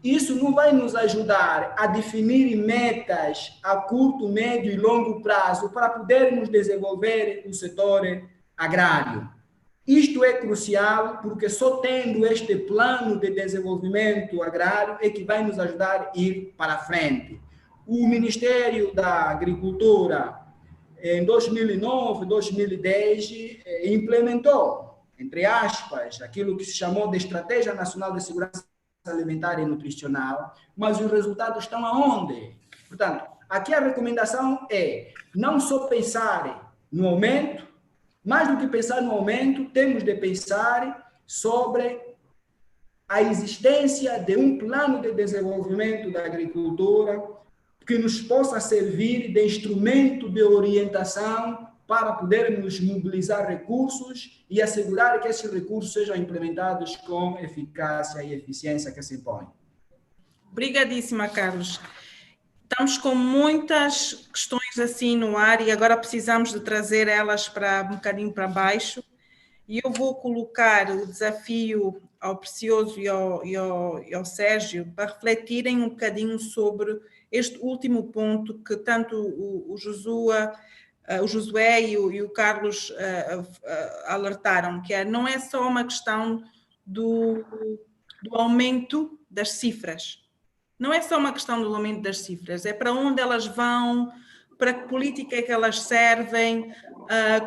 isso não vai nos ajudar a definir metas a curto, médio e longo prazo para podermos desenvolver o setor agrário. Isto é crucial porque só tendo este plano de desenvolvimento agrário é que vai nos ajudar a ir para frente. O Ministério da Agricultura, em 2009, 2010, implementou, entre aspas, aquilo que se chamou de Estratégia Nacional de Segurança Alimentar e Nutricional, mas os resultados estão aonde? Portanto, aqui a recomendação é não só pensar no aumento, mais do que pensar no aumento, temos de pensar sobre a existência de um plano de desenvolvimento da agricultura que nos possa servir de instrumento de orientação para podermos mobilizar recursos e assegurar que esses recursos sejam implementados com eficácia e eficiência que se impõe. Obrigadíssima, Carlos. Estamos com muitas questões assim no ar e agora precisamos de trazer elas para um bocadinho para baixo. E eu vou colocar o desafio ao Precioso e ao Sérgio para refletirem um bocadinho sobre este último ponto que tanto o Josué e o Carlos alertaram, que não é só uma questão do aumento das cifras. Não é só uma questão do aumento das cifras, é para onde elas vão, para que política é que elas servem,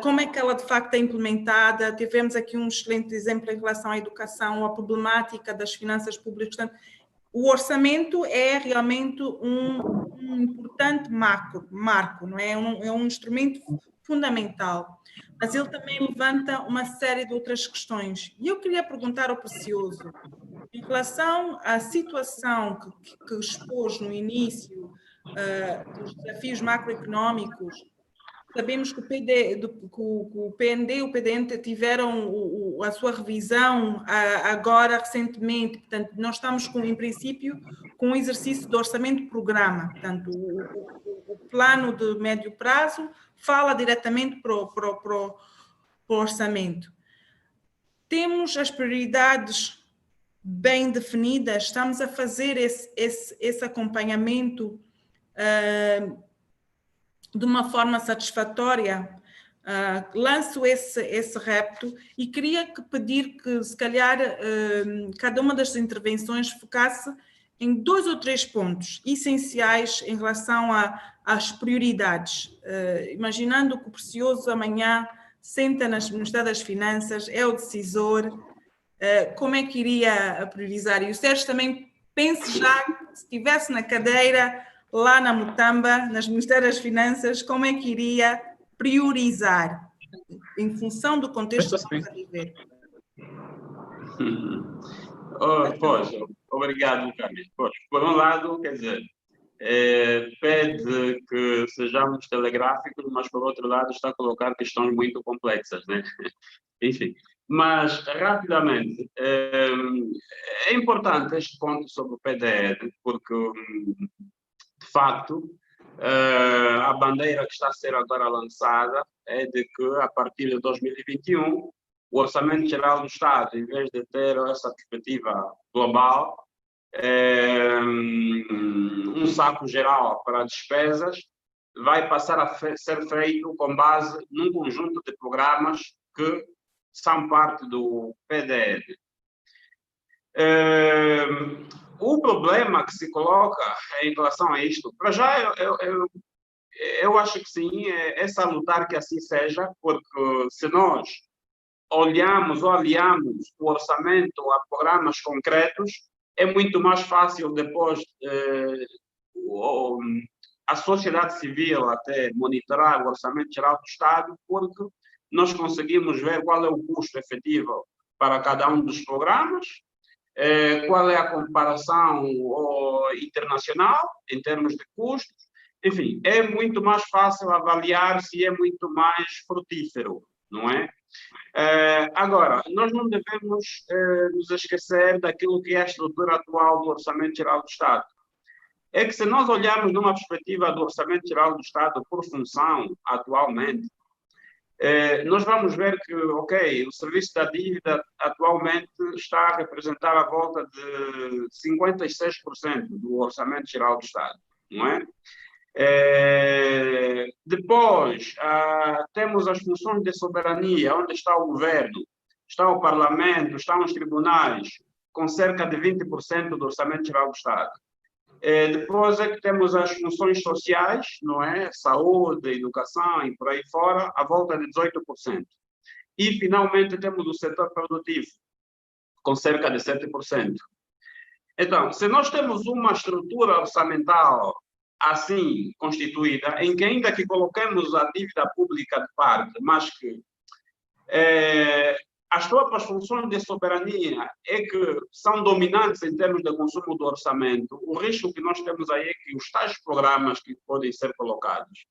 como é que ela de facto é implementada. Tivemos aqui um excelente exemplo em relação à educação, à problemática das finanças públicas. Portanto, o orçamento é realmente um importante marco, não é? É um instrumento fundamental, mas ele também levanta uma série de outras questões. E eu queria perguntar ao Precioso, em relação à situação que expôs no início dos desafios macroeconómicos, sabemos que o PND e o PDN tiveram a sua revisão agora recentemente, portanto, nós estamos, em princípio, com um exercício de orçamento-programa, portanto, o plano de médio prazo fala diretamente para o orçamento. Temos as prioridades bem definidas, estamos a fazer esse acompanhamento de uma forma satisfatória. Lanço esse repto e queria pedir que, se calhar, cada uma das intervenções focasse em 2 ou 3 pontos essenciais em relação às prioridades. Imaginando que o Precioso amanhã senta no Ministério das Finanças, é o decisor, como é que iria priorizar? E o Sérgio também pense já, se estivesse na cadeira lá na Mutamba, nas Ministérios das Finanças, como é que iria priorizar em função do contexto que estamos a viver? Pois, obrigado, Camilo. Pois, por um lado, quer dizer, pede que sejamos telegráficos, mas por outro lado está a colocar questões muito complexas, né? Enfim, mas rapidamente, é importante este ponto sobre o PDR, porque de facto a bandeira que está a ser agora lançada é de que a partir de 2021 o Orçamento Geral do Estado, em vez de ter essa perspectiva global, um saco geral para despesas, vai passar a ser feito com base num conjunto de programas que são parte do PDR. O problema que se coloca em relação a isto, para já eu acho que sim, é salutar que assim seja, porque se nós olhamos ou aliamos o orçamento a programas concretos, é muito mais fácil depois a sociedade civil até monitorar o orçamento geral do Estado, porque nós conseguimos ver qual é o custo efetivo para cada um dos programas, qual é a comparação internacional em termos de custos. Enfim, é muito mais fácil avaliar se é muito mais frutífero, não é? Agora, nós não devemos nos esquecer daquilo que é a estrutura atual do Orçamento Geral do Estado. É que se nós olharmos numa perspectiva do Orçamento Geral do Estado por função atualmente, nós vamos ver que, ok, o serviço da dívida atualmente está a representar a volta de 56% do Orçamento Geral do Estado, não é? Depois, temos as funções de soberania, onde está o governo, está o parlamento, estão os tribunais, com cerca de 20% do Orçamento Geral do Estado. Depois é que temos as funções sociais, não é? Saúde, educação e por aí fora, à volta de 18%. E, finalmente, temos o setor produtivo, com cerca de 7%. Então, se nós temos uma estrutura orçamental assim constituída, em que ainda que coloquemos a dívida pública de parte, mas que as próprias funções de soberania é que são dominantes em termos de consumo do orçamento, o risco que nós temos aí é que os tais programas que podem ser colocados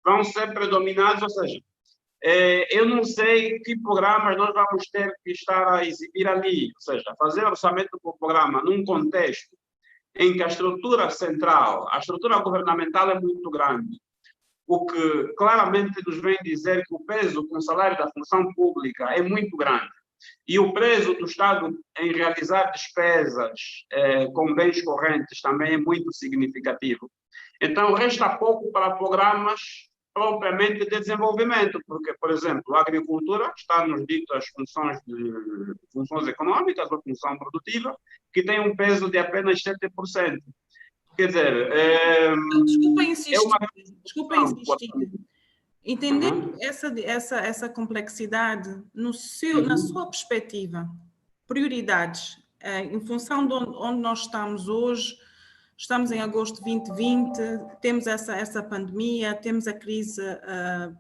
vão ser predominados, ou seja, eu não sei que programas nós vamos ter que estar a exibir ali, ou seja, fazer orçamento por programa num contexto em que a estrutura central, a estrutura governamental é muito grande, o que claramente nos vem dizer que o peso com o salário da função pública é muito grande e o peso do Estado em realizar despesas com bens correntes também é muito significativo. Então, resta pouco para programas propriamente de desenvolvimento, porque, por exemplo, a agricultura está nos ditas funções econômicas ou função produtiva, que tem um peso de apenas 7%. Quer dizer, desculpa insistir. Entendendo essa complexidade, na sua perspectiva, prioridades, em função de onde nós estamos hoje, estamos em agosto de 2020, temos essa pandemia, temos a crise,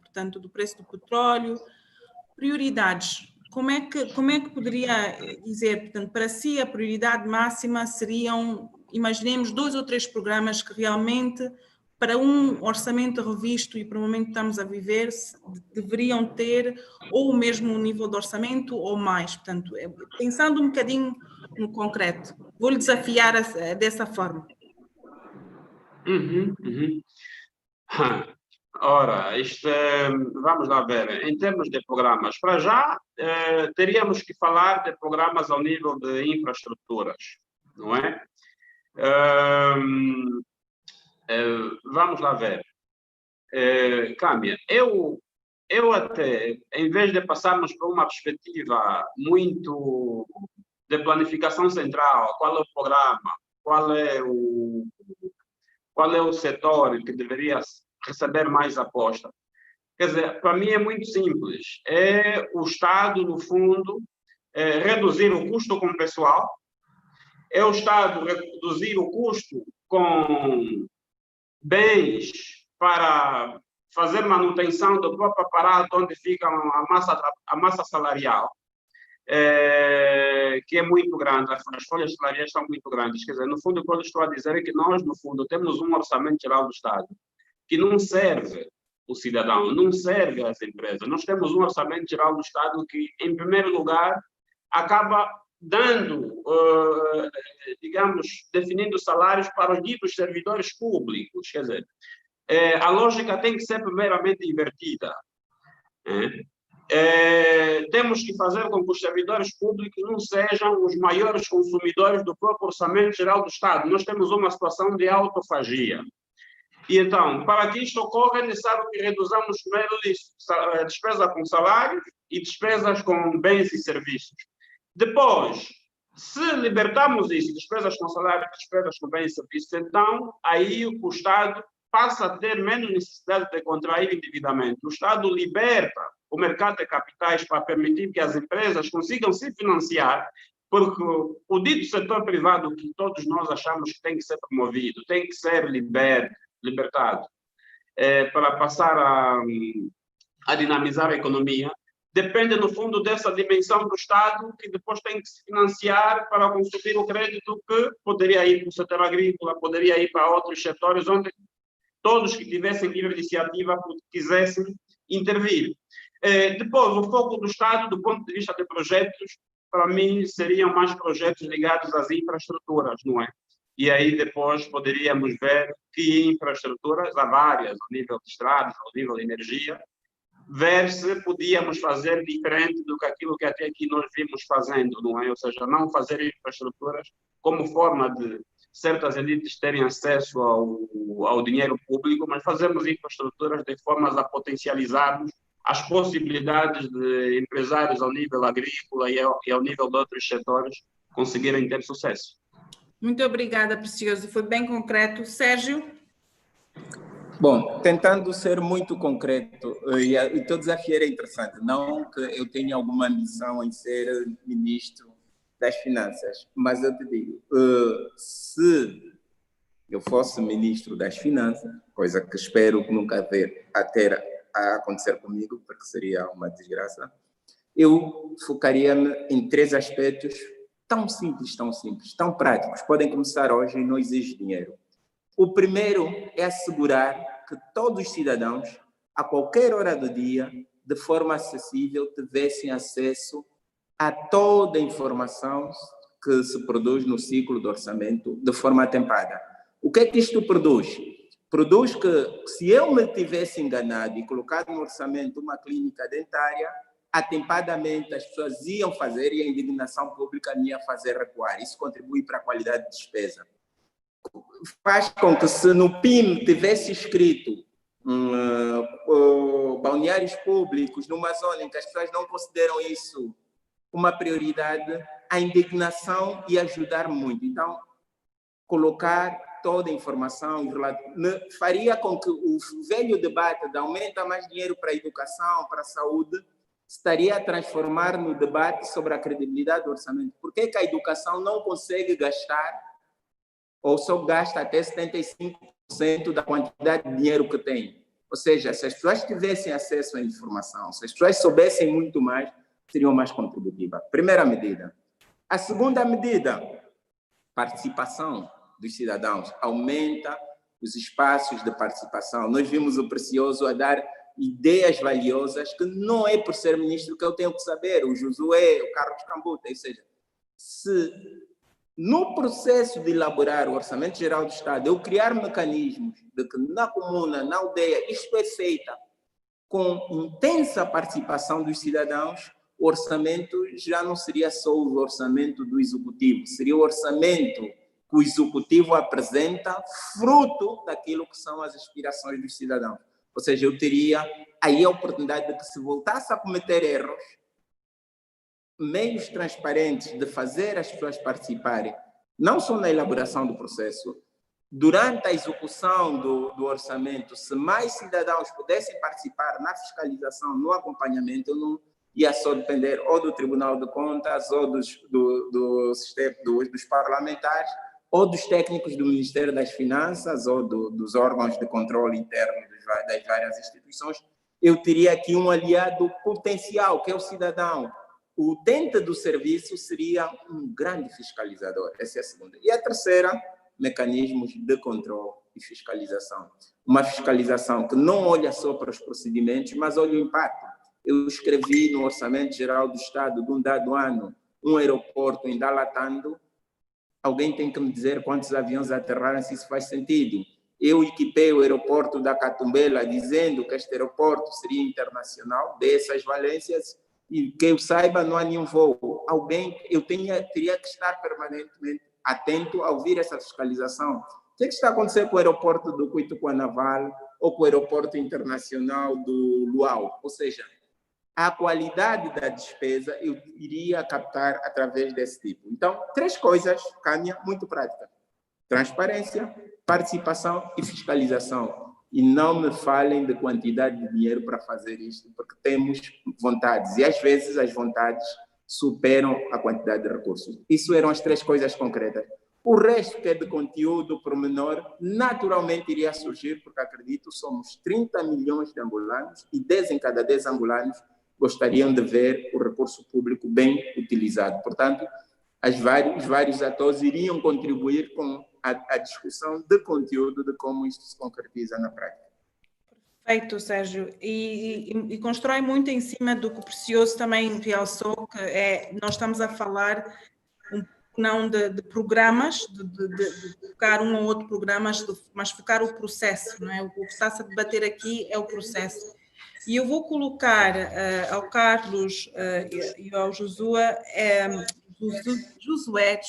portanto, do preço do petróleo. Prioridades, como é que poderia dizer, portanto, para si a prioridade máxima seriam, imaginemos, 2 ou 3 programas que realmente, para um orçamento revisto e para o momento que estamos a viver, deveriam ter ou o mesmo nível de orçamento ou mais. Portanto, pensando um bocadinho no concreto, vou-lhe desafiar dessa forma. Ora, vamos lá ver, em termos de programas, para já teríamos que falar de programas ao nível de infraestruturas, não é? Vamos lá ver. Câmbia, eu até, em vez de passarmos por uma perspectiva muito de planificação central, qual é o programa, qual é o setor que deveria receber mais aposta. Quer dizer, para mim é muito simples. É o Estado, no fundo, reduzir o custo com o pessoal, é o Estado reduzir o custo com bens para fazer manutenção do próprio aparato onde fica a massa salarial, que é muito grande, as folhas salariais são muito grandes. Quer dizer, no fundo, o que eu estou a dizer é que nós, no fundo, temos um orçamento geral do Estado que não serve o cidadão, não serve as empresas. Nós temos um orçamento geral do Estado que, em primeiro lugar, acaba dando, digamos, definindo salários para os ditos servidores públicos. Quer dizer, a lógica tem que ser primeiramente invertida. temos que fazer com que os servidores públicos não sejam os maiores consumidores do próprio Orçamento Geral do Estado. Nós temos uma situação de autofagia. E então, para que isto ocorra, é necessário que reduzamos primeiro despesa com salários e despesas com bens e serviços. Depois, se libertarmos isso, despesas com salários, despesas com bens e serviços, então, aí o Estado passa a ter menos necessidade de contrair endividamento. O Estado liberta o mercado de capitais para permitir que as empresas consigam se financiar, porque o dito setor privado que todos nós achamos que tem que ser promovido, tem que ser libertado, para passar a dinamizar a economia, depende, no fundo, dessa dimensão do Estado, que depois tem que se financiar para consumir o crédito que poderia ir para o setor agrícola, poderia ir para outros setores, onde todos que tivessem livre iniciativa quisessem intervir. Depois, o foco do Estado, do ponto de vista de projetos, para mim, seriam mais projetos ligados às infraestruturas, não é? E aí depois poderíamos ver que infraestruturas, há várias, ao nível de estradas, ao nível de energia, ver se podíamos fazer diferente do que aquilo que até aqui nós vimos fazendo, não é? Ou seja, não fazer infraestruturas como forma de certas elites terem acesso ao dinheiro público, mas fazermos infraestruturas de formas a potencializarmos as possibilidades de empresários ao nível agrícola e ao nível de outros setores conseguirem ter sucesso. Muito obrigada, Precioso. Foi bem concreto. Sérgio? Bom, tentando ser muito concreto, e o teu desafio era interessante. Não que eu tenha alguma ambição em ser ministro das Finanças, mas eu te digo, se eu fosse ministro das Finanças, coisa que espero que nunca venha a acontecer comigo, porque seria uma desgraça, eu focaria-me em 3 aspectos tão simples, tão práticos. Podem começar hoje e não exige dinheiro. O primeiro é assegurar que todos os cidadãos, a qualquer hora do dia, de forma acessível, tivessem acesso a toda a informação que se produz no ciclo do orçamento de forma atempada. O que é que isto produz? Produz que, se eu me tivesse enganado e colocado no orçamento uma clínica dentária, atempadamente as pessoas iam fazer e a indignação pública ia fazer recuar. Isso contribui para a qualidade de despesa. Faz com que, se no PIM tivesse escrito balneários públicos numa zona em que as pessoas não consideram isso uma prioridade, a indignação ia ajudar muito. Então, colocar toda a informação faria com que o velho debate de aumenta mais dinheiro para a educação, para a saúde, estaria a transformar no debate sobre a credibilidade do orçamento. Por que a educação não consegue gastar ou só gasta até 75% da quantidade de dinheiro que tem? Ou seja, se as pessoas tivessem acesso à informação, se as pessoas soubessem muito mais, seriam mais contributivas. Primeira medida. A segunda medida, participação dos cidadãos. Aumenta os espaços de participação. Nós vimos o Precioso a dar ideias valiosas que não é por ser ministro que eu tenho que saber, o Josué, o Carlos Cambuta, ou seja, se no processo de elaborar o Orçamento Geral do Estado, eu criar mecanismos de que na comuna, na aldeia, isto é feito com intensa participação dos cidadãos, o orçamento já não seria só o orçamento do Executivo, seria o orçamento que o Executivo apresenta fruto daquilo que são as aspirações dos cidadãos. Ou seja, eu teria aí a oportunidade de que, se voltasse a cometer erros, meios transparentes de fazer as pessoas participarem, não só na elaboração do processo, durante a execução do orçamento, se mais cidadãos pudessem participar na fiscalização, no acompanhamento, eu não ia só depender ou do Tribunal de Contas, ou dos parlamentares, ou dos técnicos do Ministério das Finanças, ou dos órgãos de controle interno das várias instituições. Eu teria aqui um aliado potencial, que é o cidadão. O utente do serviço seria um grande fiscalizador. Essa é a segunda. E a terceira, mecanismos de controle e fiscalização. Uma fiscalização que não olha só para os procedimentos, mas olha o impacto. Eu escrevi no Orçamento Geral do Estado de um dado ano um aeroporto em Dalatando. Alguém tem que me dizer quantos aviões aterraram, se isso faz sentido. eu equipei o aeroporto da Catumbela dizendo que este aeroporto seria internacional, dessas valências, e que eu saiba, não há nenhum voo. Eu teria que estar permanentemente atento a ouvir essa fiscalização. O que está acontecendo com o aeroporto do Cuituquanaval ou com o aeroporto internacional do Luau? Ou seja, a qualidade da despesa eu iria captar através desse tipo. Então, 3 coisas, Câmia, muito práticas: transparência, participação e fiscalização. E não me falem de quantidade de dinheiro para fazer isto, porque temos vontades, e às vezes as vontades superam a quantidade de recursos. Isso eram as 3 coisas concretas. O resto, que é de conteúdo pormenor, naturalmente iria surgir, porque acredito, somos 30 milhões de angolanos e 10 em cada 10 angolanos gostariam de ver o recurso público bem utilizado. Portanto, os vários atores iriam contribuir com a discussão de conteúdo de como isto se concretiza na prática. Perfeito, Sérgio. E constrói muito em cima do que o Precioso também realçou, que nós estamos a falar não de programas, de focar um ou outro programa, mas focar o processo, não é? O que está-se a debater aqui é o processo. E eu vou colocar ao Carlos e ao Josué, Josué,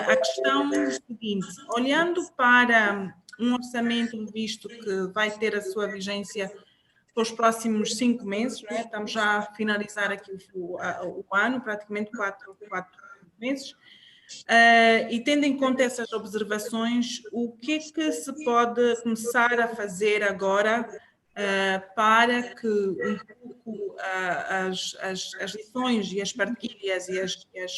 a questão seguinte: olhando para um orçamento visto que vai ter a sua vigência para os próximos 5 meses, não é? Estamos já a finalizar aqui o ano, praticamente 4 meses, e tendo em conta essas observações, o que é que se pode começar a fazer agora para que um pouco as lições e as partilhas e as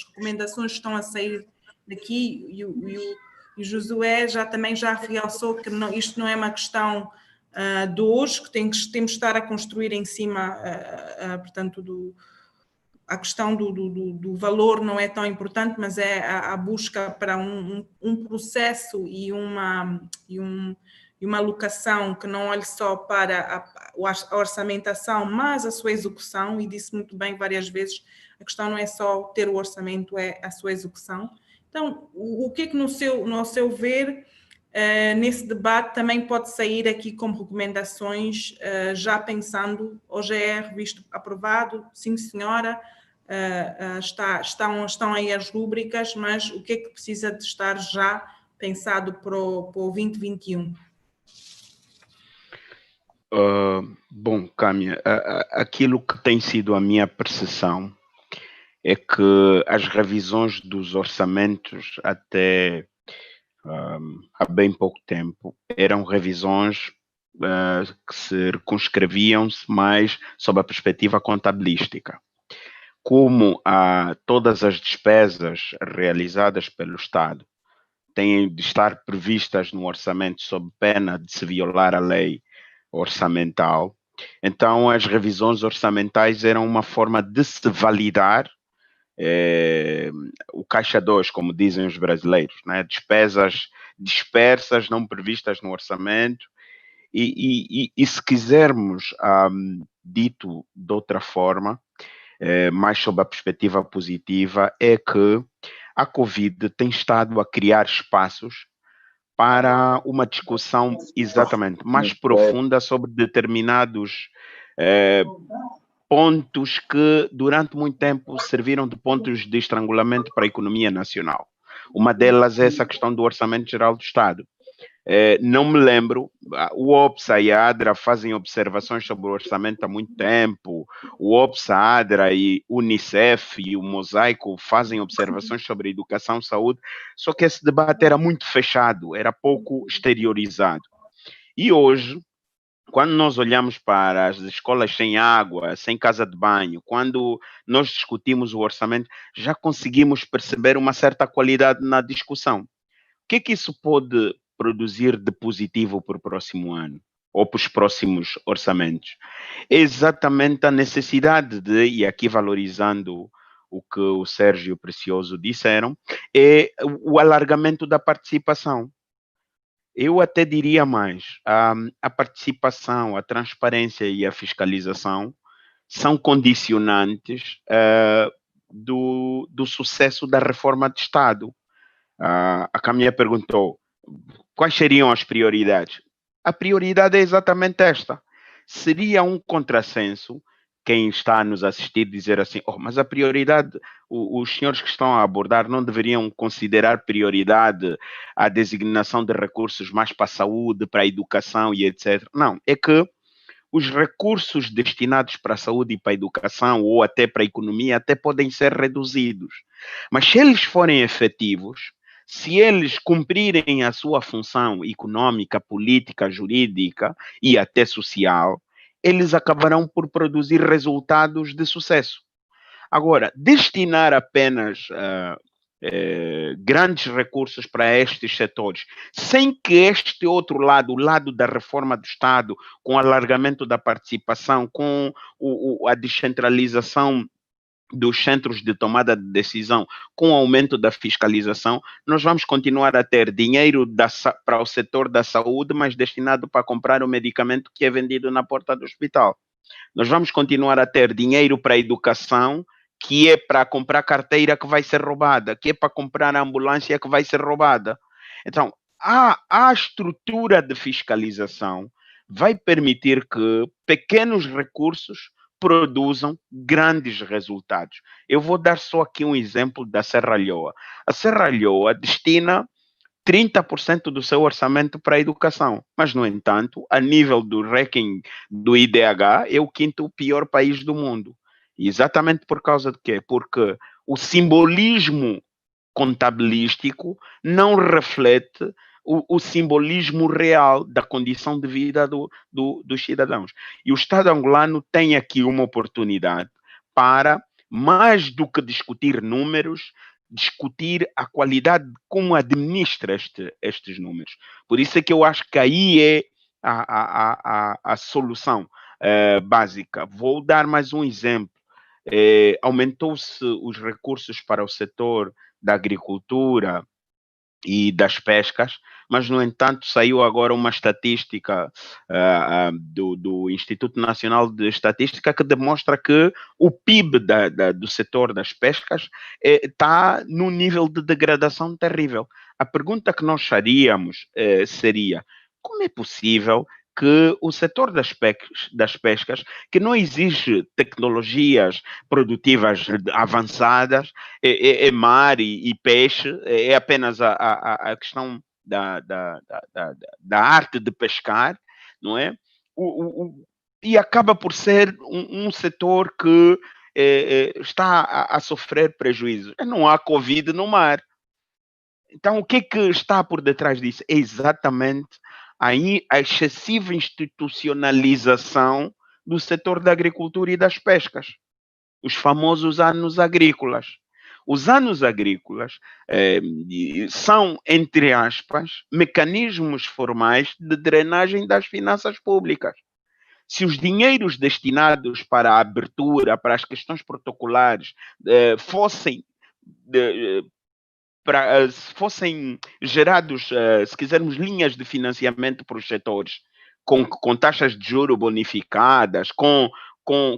recomendações que estão a sair daqui, e o Josué também já realçou que isto não é uma questão de hoje, que temos de estar a construir em cima, portanto, a questão do valor não é tão importante, mas é a busca para um processo e uma alocação que não olhe só para a orçamentação, mas a sua execução, e disse muito bem várias vezes, a questão não é só ter o orçamento, é a sua execução. Então, o que é que no seu ver, nesse debate também pode sair aqui como recomendações, já pensando, hoje é revisto aprovado, sim senhora, estão aí as rúbricas, mas o que é que precisa de estar já pensado para o 2021? Bom, Câmia, aquilo que tem sido a minha percepção é que as revisões dos orçamentos até há bem pouco tempo eram revisões que se circunscreviam-se mais sob a perspectiva contabilística. Como todas as despesas realizadas pelo Estado têm de estar previstas no orçamento sob pena de se violar a lei orçamental, então as revisões orçamentais eram uma forma de se validar o caixa 2, como dizem os brasileiros, né? Despesas dispersas, não previstas no orçamento, e se quisermos, dito de outra forma, mais sob a perspectiva positiva, é que a Covid tem estado a criar espaços para uma discussão exatamente mais profunda sobre determinados pontos que durante muito tempo serviram de pontos de estrangulamento para a economia nacional. Uma delas é essa questão do Orçamento Geral do Estado. Não me lembro, o OPSA e a ADRA fazem observações sobre o orçamento há muito tempo, o OPSA, a ADRA e o Unicef e o Mosaico fazem observações sobre educação e saúde, só que esse debate era muito fechado, era pouco exteriorizado. E hoje, quando nós olhamos para as escolas sem água, sem casa de banho, quando nós discutimos o orçamento, já conseguimos perceber uma certa qualidade na discussão. O que é que isso pode produzir de positivo para o próximo ano ou para os próximos orçamentos? É exatamente a necessidade de, e aqui valorizando o que o Sérgio e o Precioso disseram, é o alargamento da participação. Eu até diria mais, a participação, a transparência e a fiscalização são condicionantes do sucesso da reforma de Estado. A Camila perguntou, quais seriam as prioridades? A prioridade é exatamente esta. Seria um contrassenso quem está a nos assistir dizer assim, mas a prioridade, os senhores que estão a abordar não deveriam considerar prioridade a designação de recursos mais para a saúde, para a educação e etc. Não, é que os recursos destinados para a saúde e para a educação ou até para a economia até podem ser reduzidos. Mas se eles forem efetivos, se eles cumprirem a sua função econômica, política, jurídica e até social, eles acabarão por produzir resultados de sucesso. Agora, destinar apenas grandes recursos para estes setores, sem que este outro lado, o lado da reforma do Estado, com o alargamento da participação, com a descentralização dos centros de tomada de decisão, com o aumento da fiscalização, nós vamos continuar a ter dinheiro para o setor da saúde, mas destinado para comprar o medicamento que é vendido na porta do hospital. Nós vamos continuar a ter dinheiro para a educação, que é para comprar carteira que vai ser roubada, que é para comprar a ambulância que vai ser roubada. Então, a estrutura de fiscalização vai permitir que pequenos recursos produzam grandes resultados. Eu vou dar só aqui um exemplo da Serralhoa. A Serralhoa destina 30% do seu orçamento para a educação, mas, no entanto, a nível do ranking do IDH, é o quinto pior país do mundo. E exatamente por causa de quê? Porque o simbolismo contabilístico não reflete o simbolismo real da condição de vida dos cidadãos. E o Estado angolano tem aqui uma oportunidade para, mais do que discutir números, discutir a qualidade de como administra estes números. Por isso é que eu acho que aí é a solução básica. Vou dar mais um exemplo. Aumentou-se os recursos para o setor da agricultura e das pescas, mas, no entanto, saiu agora uma estatística do Instituto Nacional de Estatística que demonstra que o PIB do setor das pescas está num nível de degradação terrível. A pergunta que nós faríamos seria: como é possível que o setor das pescas, que não exige tecnologias produtivas avançadas, é mar e peixe, é apenas a questão da arte de pescar, não é? E acaba por ser um setor que está a sofrer prejuízos. Não há Covid no mar. Então, o que está por detrás disso? É exatamente a excessiva institucionalização do setor da agricultura e das pescas. Os famosos anos agrícolas. Os anos agrícolas são, entre aspas, mecanismos formais de drenagem das finanças públicas. Se os dinheiros destinados para a abertura, para as questões protocolares, fossem gerados, se quisermos, linhas de financiamento para os setores, com taxas de juros bonificadas, com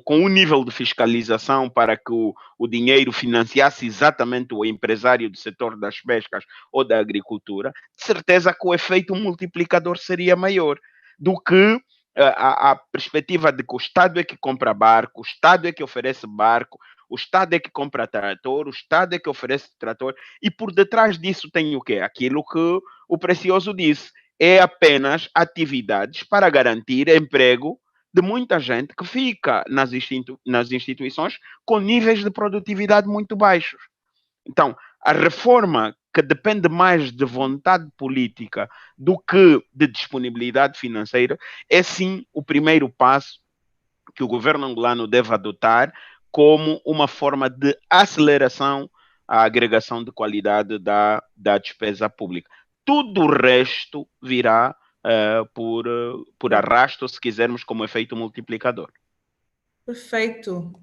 um nível de fiscalização para que o dinheiro financiasse exatamente o empresário do setor das pescas ou da agricultura, de certeza que o efeito multiplicador seria maior do que a perspectiva de que o Estado é que compra barco, o Estado é que oferece barco, o Estado é que compra trator, o Estado é que oferece trator, e por detrás disso tem o quê? Aquilo que o Precioso disse, é apenas atividades para garantir emprego de muita gente que fica nas instituições com níveis de produtividade muito baixos. Então, a reforma que depende mais de vontade política do que de disponibilidade financeira é sim o primeiro passo que o governo angolano deve adotar como uma forma de aceleração à agregação de qualidade da despesa pública. Tudo o resto virá por arrasto, se quisermos, como efeito multiplicador. Perfeito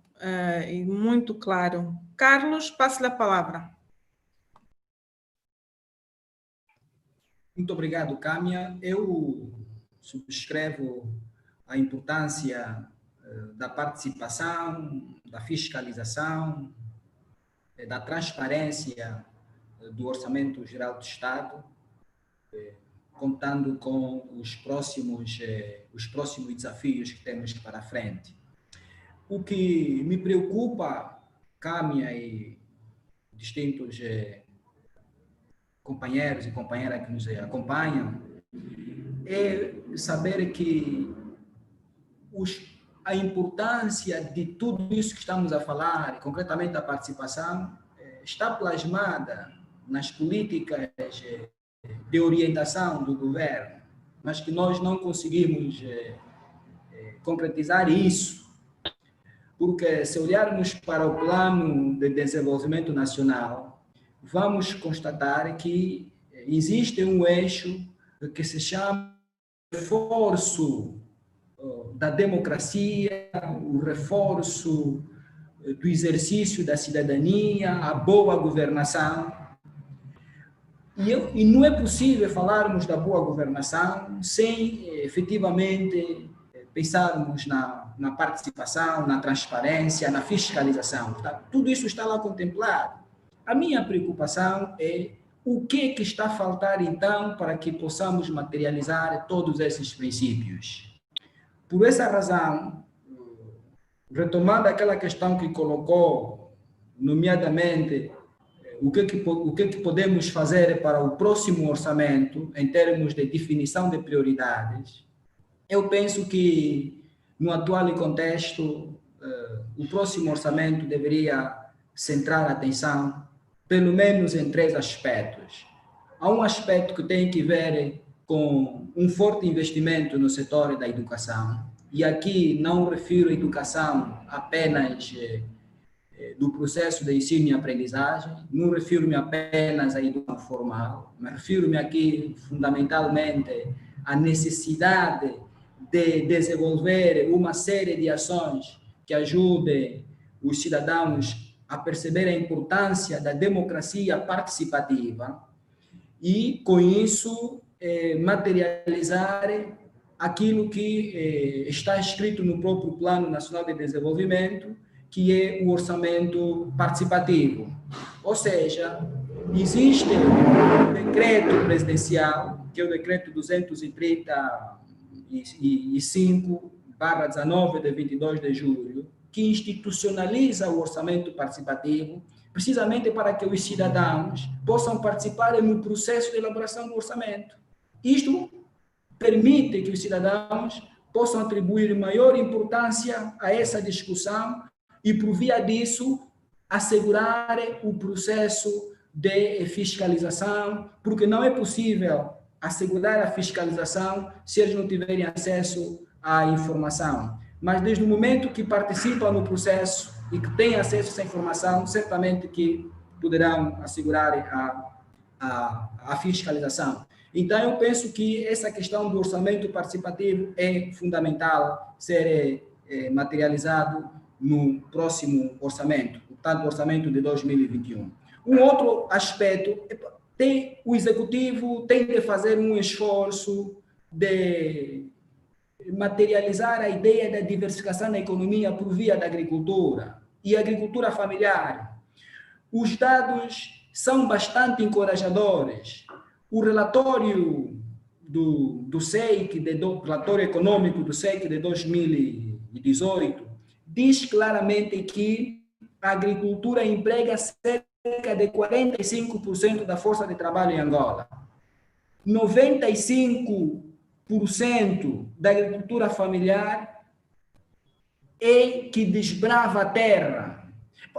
e muito claro. Carlos, passe-lhe a palavra. Muito obrigado, Câmia. Eu subscrevo a importância da participação, da fiscalização, da transparência do Orçamento Geral do Estado, contando com os próximos desafios que temos para frente. O que me preocupa, Kâmia e distintos companheiros e companheiras que nos acompanham, é saber que a importância de tudo isso que estamos a falar, concretamente a participação, está plasmada nas políticas de orientação do governo, mas que nós não conseguimos concretizar isso, porque se olharmos para o Plano de Desenvolvimento Nacional, vamos constatar que existe um eixo que se chama reforço da democracia, o reforço do exercício da cidadania, a boa governação. E não é possível falarmos da boa governação sem efetivamente pensarmos na participação, na transparência, na fiscalização. Tudo isso está lá contemplado. A minha preocupação é o que está a faltar, então, para que possamos materializar todos esses princípios. Por essa razão, retomando aquela questão que colocou, nomeadamente, o que podemos fazer para o próximo orçamento, em termos de definição de prioridades, eu penso que, no atual contexto, o próximo orçamento deveria centrar a atenção, pelo menos em 3 aspectos. Há um aspecto que tem que ver com um forte investimento no setor da educação, e aqui não refiro a educação apenas do processo de ensino e aprendizagem, não refiro-me apenas à educação formal, mas refiro-me aqui fundamentalmente à necessidade de desenvolver uma série de ações que ajudem os cidadãos a perceber a importância da democracia participativa e, com isso, materializar aquilo que está escrito no próprio Plano Nacional de Desenvolvimento, que é o orçamento participativo. Ou seja, existe um decreto presidencial, que é o decreto 235/19 de 22 de julho, que institucionaliza o orçamento participativo, precisamente para que os cidadãos possam participar no processo de elaboração do orçamento. Isto permite que os cidadãos possam atribuir maior importância a essa discussão e, por via disso, assegurar o processo de fiscalização, porque não é possível assegurar a fiscalização se eles não tiverem acesso à informação. Mas desde o momento que participam no processo e que têm acesso a essa informação, certamente que poderão assegurar a fiscalização. Então, eu penso que essa questão do orçamento participativo é fundamental ser materializado no próximo orçamento, portanto, o orçamento de 2021. Um outro aspecto, o Executivo tem de fazer um esforço de materializar a ideia da diversificação da economia por via da agricultura e agricultura familiar. Os dados são bastante encorajadores. O relatório do SEIC, relatório econômico do SEIC de 2018, diz claramente que a agricultura emprega cerca de 45% da força de trabalho em Angola. 95% da agricultura familiar é que desbrava a terra.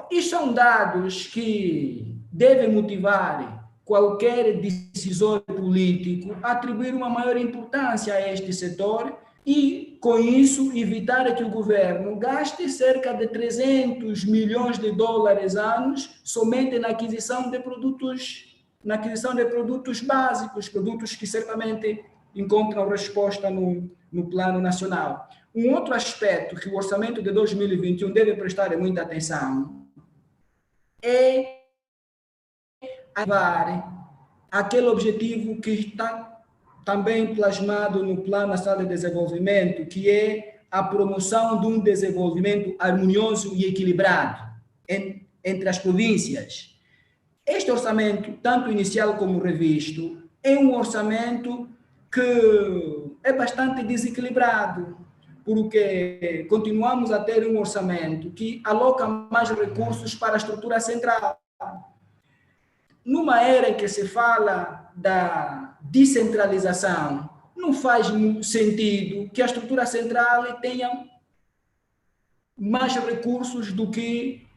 Estes são dados que devem motivar qualquer decisor político a atribuir uma maior importância a este setor e, com isso, evitar que o governo gaste cerca de 300 milhões de dólares anos somente na aquisição de produtos básicos, produtos que certamente encontram resposta no plano nacional. Um outro aspecto que o orçamento de 2021 deve prestar muita atenção é ativar aquele objetivo que está também plasmado no Plano Nacional de Desenvolvimento, que é a promoção de um desenvolvimento harmonioso e equilibrado entre as províncias. Este orçamento, tanto inicial como revisto, é um orçamento que é bastante desequilibrado, porque continuamos a ter um orçamento que aloca mais recursos para a estrutura central. Numa era em que se fala da descentralização, não faz sentido que a estrutura central tenha mais recursos do que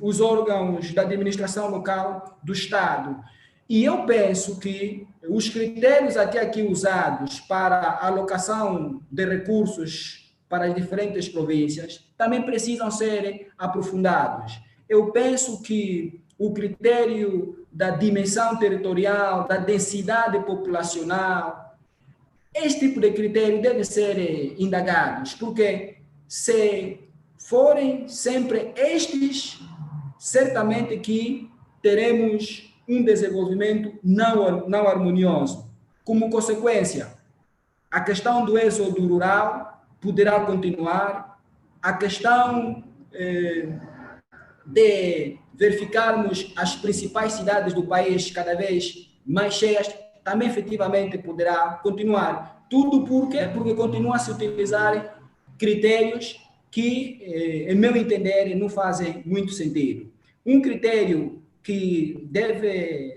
os órgãos da administração local do Estado. E eu penso que os critérios até aqui usados para a alocação de recursos para as diferentes províncias também precisam ser aprofundados. Eu penso que o critério da dimensão territorial, da densidade populacional, este tipo de critério deve ser indagados, porque se forem sempre estes, certamente que teremos um desenvolvimento não harmonioso. Como consequência, a questão do êxodo rural poderá continuar, a questão de verificarmos as principais cidades do país cada vez mais cheias, também efetivamente poderá continuar. Tudo porque continua a se utilizar critérios que, em meu entender, não fazem muito sentido. Um critério que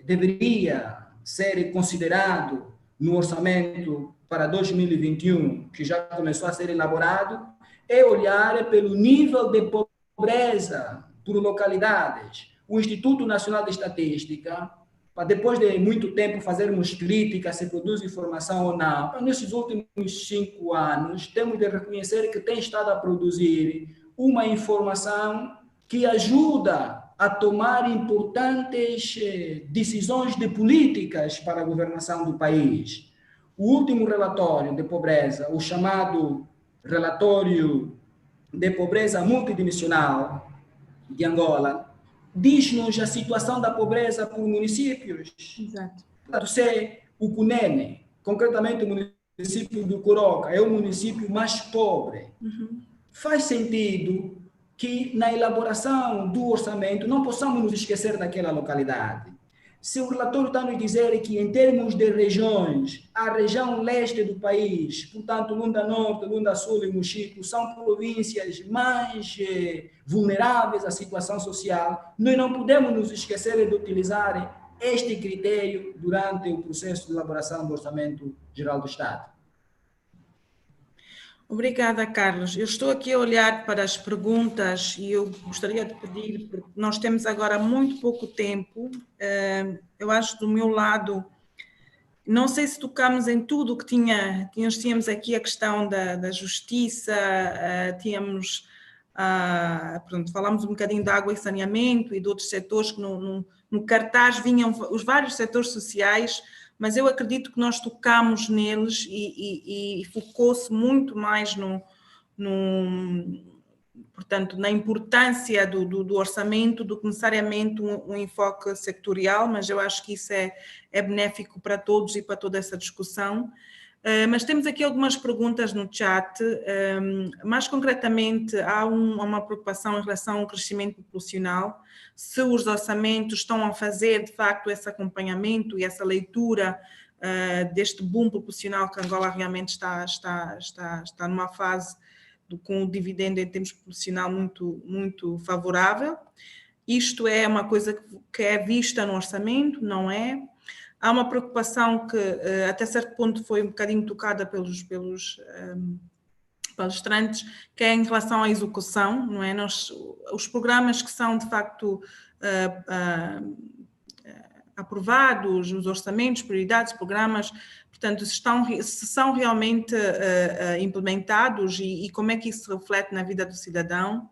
deveria ser considerado no orçamento para 2021, que já começou a ser elaborado, é olhar pelo nível de pobreza por localidades. O Instituto Nacional de Estatística, para depois de muito tempo fazermos críticas se produz informação ou não, nesses últimos 5 anos, temos de reconhecer que tem estado a produzir uma informação que ajuda a tomar importantes decisões de políticas para a governação do país. O último relatório de pobreza, o chamado relatório de pobreza multidimensional de Angola, diz-nos a situação da pobreza por municípios. Exato. Se o Cunene, concretamente o município do Coroca, é o município mais pobre, faz sentido que na elaboração do orçamento não possamos nos esquecer daquela localidade. Se o relatório está nos dizer que, em termos de regiões, a região leste do país, portanto, Lunda Norte, Lunda Sul e Mochico, são províncias mais vulneráveis à situação social, nós não podemos nos esquecer de utilizar este critério durante o processo de elaboração do Orçamento Geral do Estado. Obrigada, Carlos. Eu estou aqui a olhar para as perguntas e eu gostaria de pedir, porque nós temos agora muito pouco tempo, eu acho do meu lado, não sei se tocamos em tudo o que tínhamos aqui a questão da justiça, tínhamos, pronto, falámos um bocadinho de água e saneamento e de outros setores que no cartaz vinham os vários setores sociais, mas eu acredito que nós tocamos neles e focou-se muito mais portanto, na importância do orçamento do que necessariamente um enfoque sectorial, mas eu acho que isso é benéfico para todos e para toda essa discussão. Mas temos aqui algumas perguntas no chat, mais concretamente há uma preocupação em relação ao crescimento populacional, se os orçamentos estão a fazer de facto esse acompanhamento e essa leitura deste boom populacional que Angola realmente está numa fase com o dividendo em termos populacional muito, muito favorável. Isto é uma coisa que é vista no orçamento, não é? Há uma preocupação que até certo ponto foi um bocadinho tocada pelos palestrantes, que é em relação à execução, não é? Os programas que são de facto aprovados, os orçamentos, prioridades, programas, portanto, se são realmente implementados e como é que isso se reflete na vida do cidadão.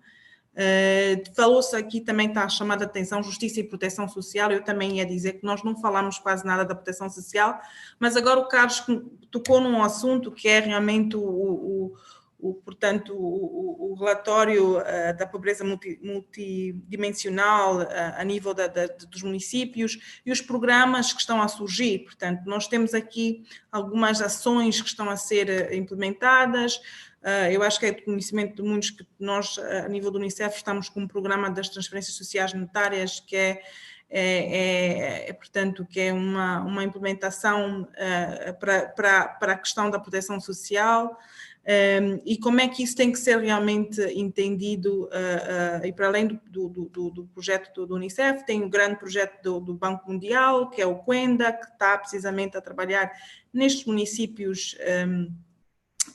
Falou-se aqui, também está chamada a atenção, justiça e proteção social. Eu também ia dizer que nós não falamos quase nada da proteção social, mas agora o Carlos tocou num assunto que é realmente portanto, o relatório da pobreza multidimensional a nível dos municípios e os programas que estão a surgir. Portanto, nós temos aqui algumas ações que estão a ser implementadas. Eu acho que é de conhecimento de muitos que nós, a nível do Unicef, estamos com um programa das transferências sociais monetárias que portanto, que é uma implementação para a questão da proteção social, e como é que isso tem que ser realmente entendido, e para além do projeto do Unicef, tem o grande projeto do Banco Mundial, que é o Quenda, que está precisamente a trabalhar nestes municípios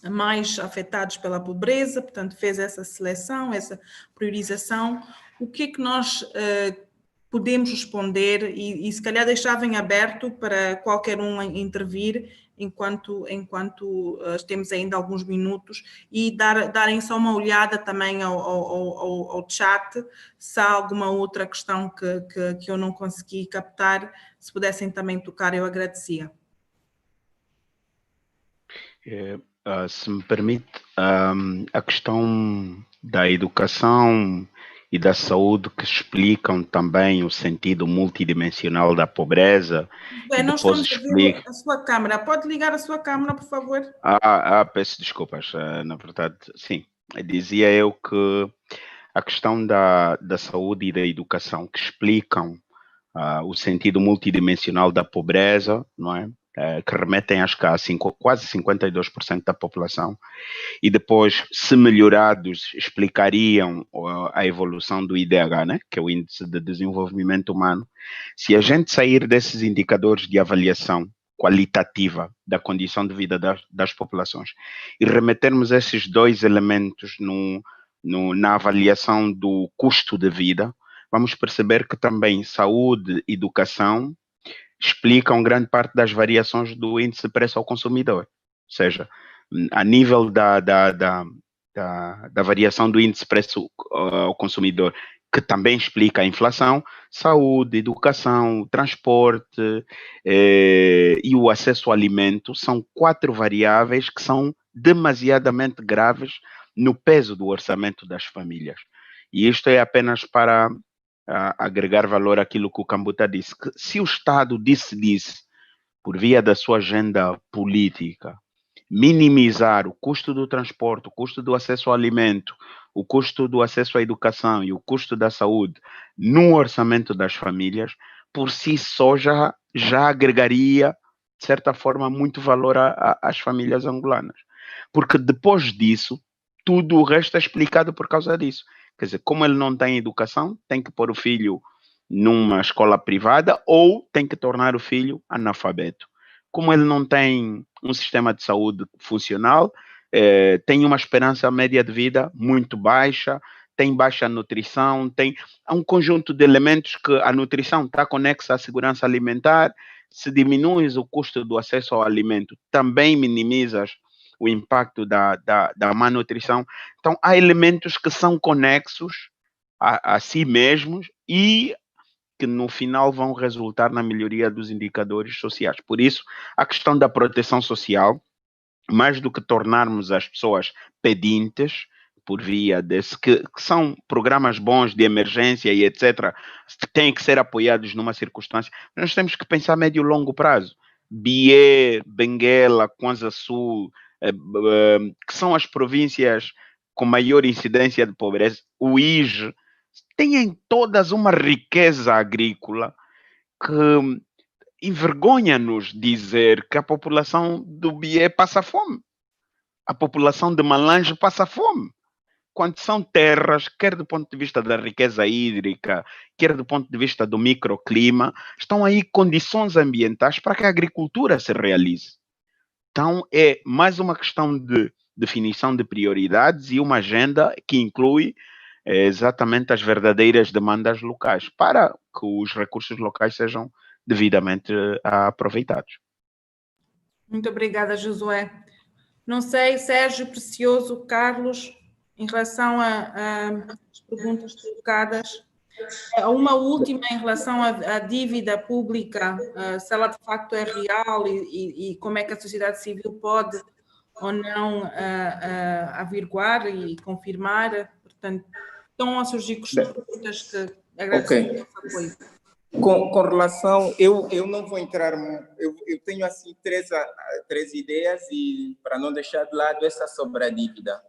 mais afetados pela pobreza, portanto fez essa seleção, essa priorização. O que é que nós podemos responder e se calhar deixava em aberto para qualquer um intervir enquanto temos ainda alguns minutos, e darem só uma olhada também ao chat, se há alguma outra questão que eu não consegui captar, se pudessem também tocar, eu agradecia. Se me permite, a questão da educação e da saúde, que explicam também o sentido multidimensional da pobreza. Nós estamos a ver a sua câmara. Pode ligar a sua câmara, por favor? Peço desculpas. Na verdade, sim. Dizia eu que a questão da saúde e da educação, que explicam o sentido multidimensional da pobreza, não é? Que remetem, acho que a quase 52% da população, e depois, se melhorados, explicariam a evolução do IDH, né? Que é o Índice de Desenvolvimento Humano. Se a gente sair desses indicadores de avaliação qualitativa da condição de vida das populações e remetermos esses dois elementos na avaliação do custo de vida, vamos perceber que também saúde e educação explicam grande parte das variações do índice de preço ao consumidor. Ou seja, a nível da variação do índice de preço ao consumidor, que também explica a inflação, saúde, educação, transporte e o acesso ao alimento são 4 variáveis que são demasiadamente graves no peso do orçamento das famílias. E isto é apenas para agregar valor àquilo que o Cambuta disse, que se o Estado decidisse, por via da sua agenda política, minimizar o custo do transporte, o custo do acesso ao alimento, o custo do acesso à educação e o custo da saúde no orçamento das famílias, por si só já agregaria, de certa forma, muito valor às famílias angolanas. Porque depois disso, tudo o resto é explicado por causa disso. Quer dizer, como ele não tem educação, tem que pôr o filho numa escola privada ou tem que tornar o filho analfabeto. Como ele não tem um sistema de saúde funcional, tem uma esperança média de vida muito baixa, tem baixa nutrição, há um conjunto de elementos que a nutrição está conexa à segurança alimentar. Se diminuis o custo do acesso ao alimento, também minimizas o impacto da má nutrição. Então, há elementos que são conexos a si mesmos e que no final vão resultar na melhoria dos indicadores sociais. Por isso, a questão da proteção social, mais do que tornarmos as pessoas pedintes, por via desse, que são programas bons de emergência e etc., que têm que ser apoiados numa circunstância, nós temos que pensar a médio e longo prazo. Bié, Benguela, Kwanza Sul, que são as províncias com maior incidência de pobreza, o IJ, têm todas uma riqueza agrícola que envergonha-nos dizer que a população do Bié passa fome. A população de Malange passa fome. Quando são terras, quer do ponto de vista da riqueza hídrica, quer do ponto de vista do microclima, estão aí condições ambientais para que a agricultura se realize. Então, é mais uma questão de definição de prioridades e uma agenda que inclui exatamente as verdadeiras demandas locais, para que os recursos locais sejam devidamente aproveitados. Muito obrigada, Josué. Não sei, Sérgio, Precioso, Carlos, em relação às perguntas colocadas, uma última em relação à dívida pública, se ela de facto é real e como é que a sociedade civil pode ou não averiguar e confirmar. Portanto, estão a surgir perguntas que agradecemos o apoio. Com relação, eu não vou entrar, eu tenho assim três ideias e para não deixar de lado essa sobre a dívida.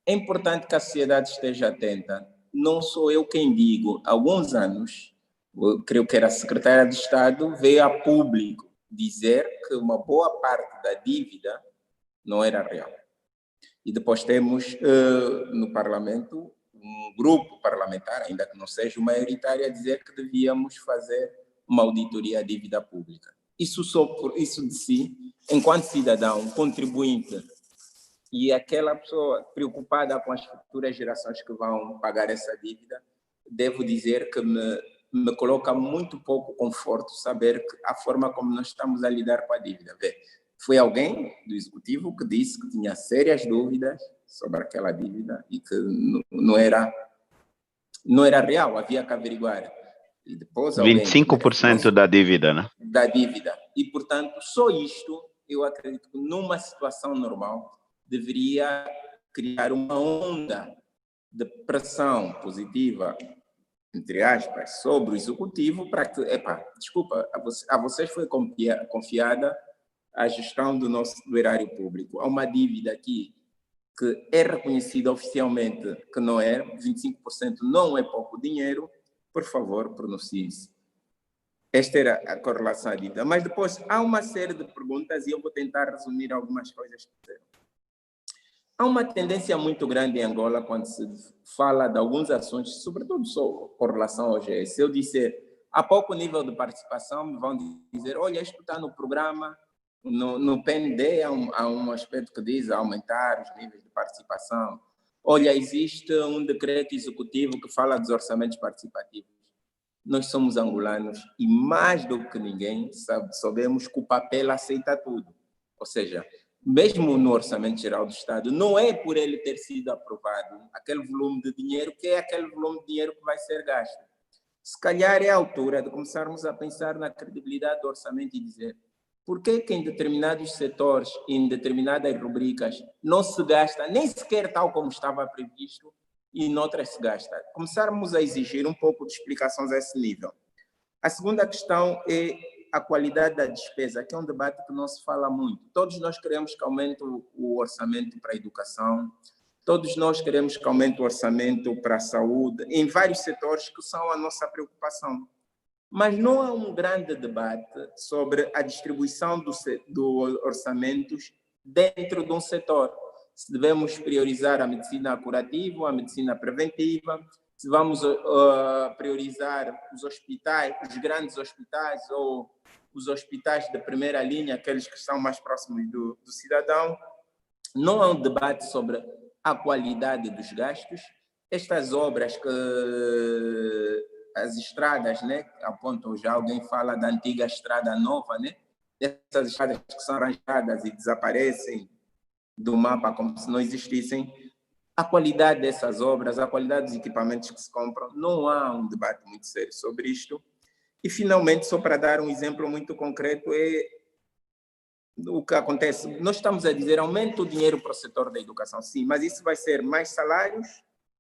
É importante que a sociedade esteja atenta. Não sou eu quem digo. Há alguns anos, eu creio que era a secretária de Estado, veio a público dizer que uma boa parte da dívida não era real. E depois temos no Parlamento um grupo parlamentar, ainda que não seja o maioritário, a dizer que devíamos fazer uma auditoria à dívida pública. Isso de si, enquanto cidadão, contribuinte, e aquela pessoa preocupada com as futuras gerações que vão pagar essa dívida, devo dizer que me coloca muito pouco conforto saber que a forma como nós estamos a lidar com a dívida. Foi alguém do executivo que disse que tinha sérias dúvidas sobre aquela dívida e que não era real, havia que averiguar. E depois 25% da dívida, né? Da dívida. E, portanto, só isto, eu acredito que numa situação normal, deveria criar uma onda de pressão positiva, entre aspas, sobre o executivo para que, desculpa, a vocês foi confiada a gestão do erário público. Há uma dívida aqui que é reconhecida oficialmente que não é, 25% não é pouco dinheiro, por favor, pronuncie-se. Esta era a correlação à dívida. Mas depois há uma série de perguntas e eu vou tentar resumir algumas coisas que fizeram. Há uma tendência muito grande em Angola quando se fala de alguns assuntos, sobretudo só com relação ao GS. Se eu disser, há pouco nível de participação, me vão dizer, olha, isto está no programa, no PND há um aspecto que diz aumentar os níveis de participação. Olha, existe um decreto executivo que fala dos orçamentos participativos. Nós somos angolanos e mais do que ninguém sabemos que o papel aceita tudo. Ou seja, mesmo no Orçamento Geral do Estado, não é por ele ter sido aprovado aquele volume de dinheiro que é aquele volume de dinheiro que vai ser gasto. Se calhar é a altura de começarmos a pensar na credibilidade do orçamento e dizer por que em determinados setores, em determinadas rubricas, não se gasta nem sequer tal como estava previsto e noutras se gasta. Começarmos a exigir um pouco de explicações a esse nível. A segunda questão é a qualidade da despesa, que é um debate que não se fala muito. Todos nós queremos que aumente o orçamento para a educação, todos nós queremos que aumente o orçamento para a saúde, em vários setores que são a nossa preocupação. Mas não há um grande debate sobre a distribuição dos orçamentos dentro de um setor. Se devemos priorizar a medicina curativa, a medicina preventiva, se vamos priorizar os hospitais, os grandes hospitais ou os hospitais de primeira linha, aqueles que estão mais próximos do cidadão. Não há um debate sobre a qualidade dos gastos. Estas obras que as estradas, né, apontam já, alguém fala da antiga estrada nova, né? Essas estradas que são arranjadas e desaparecem do mapa como se não existissem. A qualidade dessas obras, a qualidade dos equipamentos que se compram, não há um debate muito sério sobre isto. E, finalmente, só para dar um exemplo muito concreto, é o que acontece. Nós estamos a dizer, aumenta o dinheiro para o setor da educação, sim, mas isso vai ser mais salários?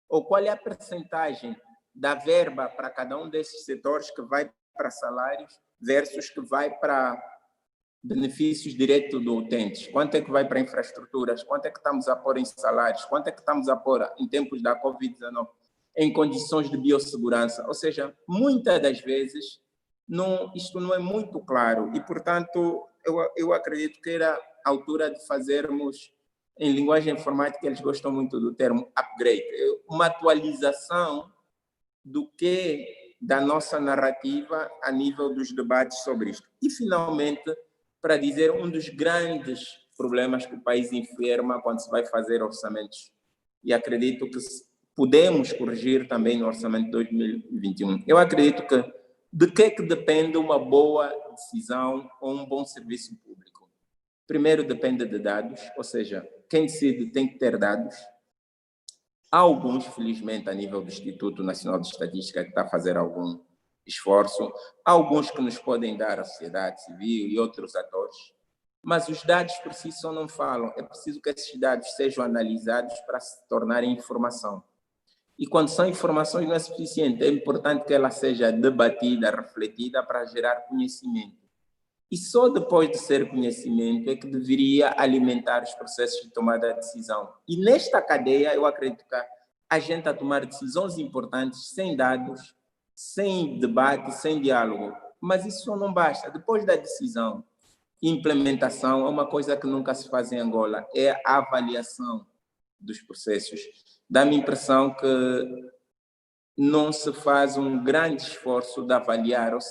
Ou qual é a percentagem da verba para cada um desses setores que vai para salários versus que vai para benefícios direto do utente? Quanto é que vai para infraestruturas? Quanto é que estamos a pôr em salários? Quanto é que estamos a pôr em tempos da Covid-19 em condições de biossegurança? Ou seja, muitas das vezes isto não é muito claro e, portanto, eu acredito que era a altura de fazermos, em linguagem informática, eles gostam muito do termo upgrade, uma atualização da nossa narrativa a nível dos debates sobre isto. E, finalmente, para dizer um dos grandes problemas que o país enferma quando se vai fazer orçamentos, e acredito que podemos corrigir também no orçamento de 2021. Eu acredito que de que depende uma boa decisão ou um bom serviço público? Primeiro, depende de dados, ou seja, quem decide tem que ter dados. Há alguns, felizmente, a nível do Instituto Nacional de Estatística, que está a fazer algum esforço. Há alguns que nos podem dar a sociedade civil e outros atores, mas os dados por si só não falam. É preciso que esses dados sejam analisados para se tornarem informação. E quando são informações não é suficiente, é importante que ela seja debatida, refletida para gerar conhecimento. E só depois de ser conhecimento é que deveria alimentar os processos de tomada de decisão. E nesta cadeia, eu acredito que a gente a tomar decisões importantes sem dados, sem debate, sem diálogo. Mas isso não basta. Depois da decisão, implementação é uma coisa que nunca se faz em Angola, é a avaliação dos processos. Dá-me a impressão que não se faz um grande esforço de avaliar, ou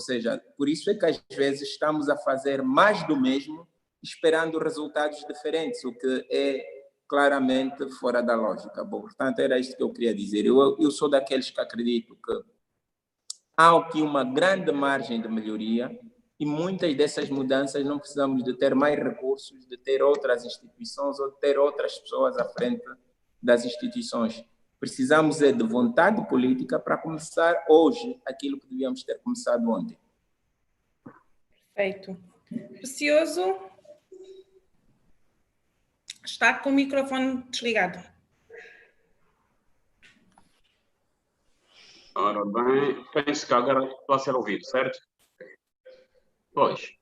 seja, por isso é que às vezes estamos a fazer mais do mesmo, esperando resultados diferentes, o que é claramente fora da lógica. Bom, portanto, era isto que eu queria dizer. Eu sou daqueles que acredito que há aqui uma grande margem de melhoria e muitas dessas mudanças não precisamos de ter mais recursos, de ter outras instituições ou de ter outras pessoas à frente das instituições. Precisamos de vontade política para começar hoje aquilo que devíamos ter começado ontem. Perfeito. Precioso, está com o microfone desligado. Ora bem, penso que agora estou a ser ouvido, certo? Pois,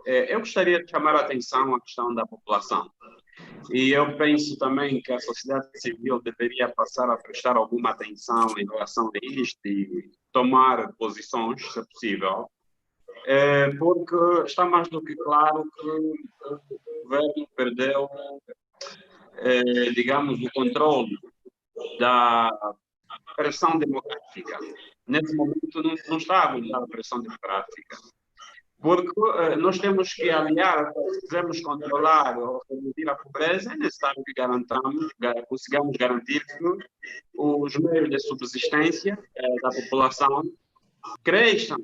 eu gostaria de chamar a atenção à questão da população. E eu penso também que a sociedade civil deveria passar a prestar alguma atenção em relação a isto e tomar posições, se possível, porque está mais do que claro que o governo perdeu, digamos, o controle da pressão democrática. Nesse momento não está a aguentar a pressão democrática. Porque nós temos que aliar, se quisermos controlar ou reduzir a pobreza, é necessário que consigamos garantir que os meios de subsistência da população cresçam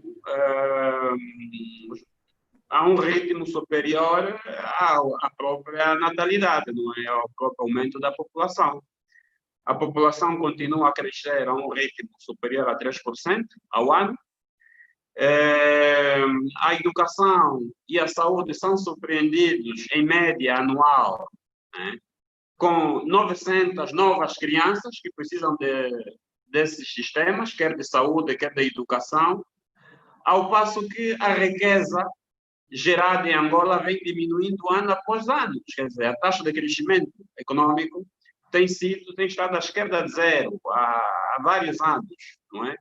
a um ritmo superior à própria natalidade, não é? Ao próprio aumento da população. A população continua a crescer a um ritmo superior a 3% ao ano. A educação e a saúde são surpreendidos em média anual, né, com 900 novas crianças que precisam desses sistemas, quer de saúde, quer de educação, ao passo que a riqueza gerada em Angola vem diminuindo ano após ano. Quer dizer, a taxa de crescimento econômico tem estado à esquerda de zero há vários anos, não é?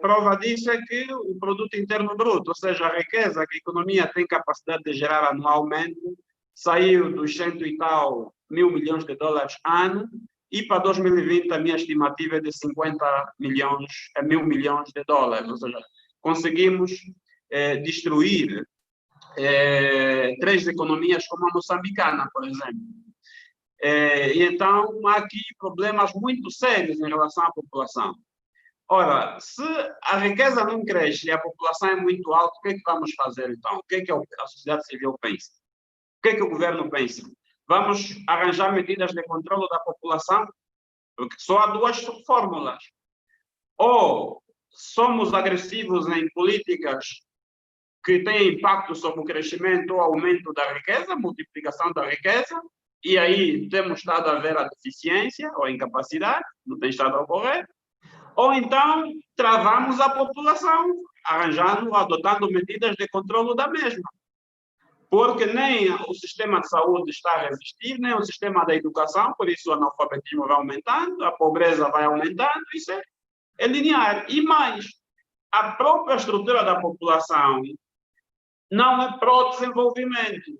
Prova disso é que o produto interno bruto, ou seja, a riqueza que a economia tem capacidade de gerar anualmente, saiu dos 100 e tal mil milhões de dólares ano, e para 2020 a minha estimativa é de 50 milhões a mil milhões de dólares, ou seja, conseguimos destruir 3 economias como a moçambicana, por exemplo. E então há aqui problemas muito sérios em relação à população. Ora, se a riqueza não cresce e a população é muito alta, o que é que vamos fazer então? O que é que a sociedade civil pensa? O que é que o governo pensa? Vamos arranjar medidas de controle da população? Porque só há duas fórmulas. Ou somos agressivos em políticas que têm impacto sobre o crescimento ou aumento da riqueza, multiplicação da riqueza, e aí temos estado a ver a deficiência ou a incapacidade, não tem estado a ocorrer. Ou então travamos a população, adotando medidas de controle da mesma. Porque nem o sistema de saúde está a resistir, nem o sistema da educação, por isso o analfabetismo vai aumentando, a pobreza vai aumentando, isso é linear. E mais, a própria estrutura da população não é pró-desenvolvimento.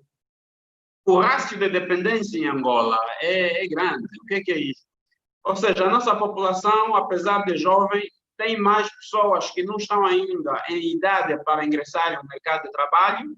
O rácio de dependência em Angola é grande. O que é isso? Ou seja, a nossa população, apesar de jovem, tem mais pessoas que não estão ainda em idade para ingressarem no mercado de trabalho,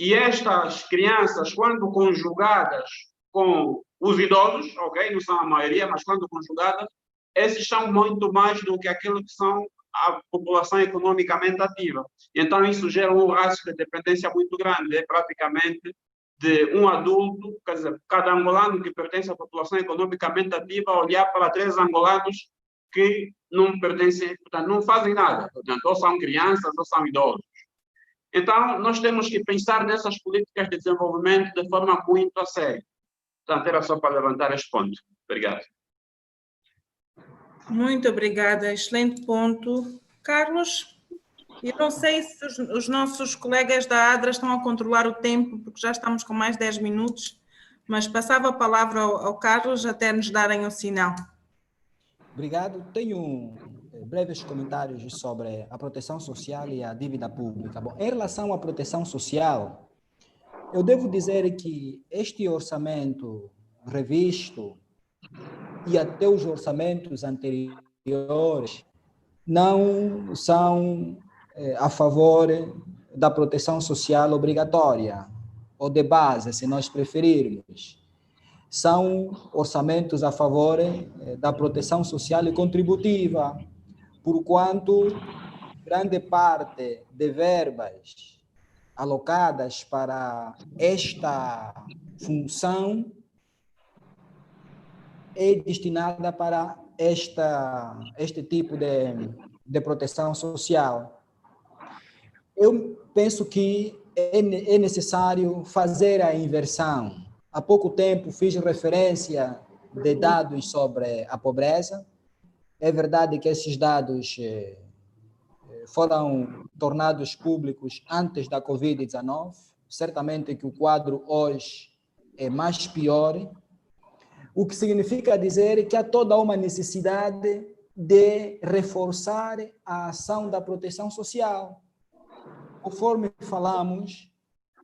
e estas crianças, quando conjugadas com os idosos, ok, não são a maioria, mas quando conjugadas, esses são muito mais do que aquilo que são a população economicamente ativa. Então, isso gera um rácio de dependência muito grande, praticamente de um adulto, quer dizer, cada angolano que pertence à população economicamente ativa, olhar para 3 angolanos que não pertencem, portanto, não fazem nada, portanto, ou são crianças ou são idosos. Então, nós temos que pensar nessas políticas de desenvolvimento de forma muito a sério. Portanto, era só para levantar este ponto. Obrigado. Muito obrigada, excelente ponto. Carlos? Eu não sei se os nossos colegas da ADRA estão a controlar o tempo, porque já estamos com mais 10 minutos, mas passava a palavra ao Carlos até nos darem o sinal. Obrigado. Tenho breves comentários sobre a proteção social e a dívida pública. Bom, em relação à proteção social, eu devo dizer que este orçamento revisto e até os orçamentos anteriores não são a favor da proteção social obrigatória, ou de base, se nós preferirmos. São orçamentos a favor da proteção social e contributiva, porquanto grande parte de verbas alocadas para esta função é destinada para este tipo de proteção social. Eu penso que é necessário fazer a inversão. Há pouco tempo fiz referência de dados sobre a pobreza. É verdade que esses dados foram tornados públicos antes da Covid-19. Certamente que o quadro hoje é mais pior, o que significa dizer que há toda uma necessidade de reforçar a ação da proteção social. Conforme falamos,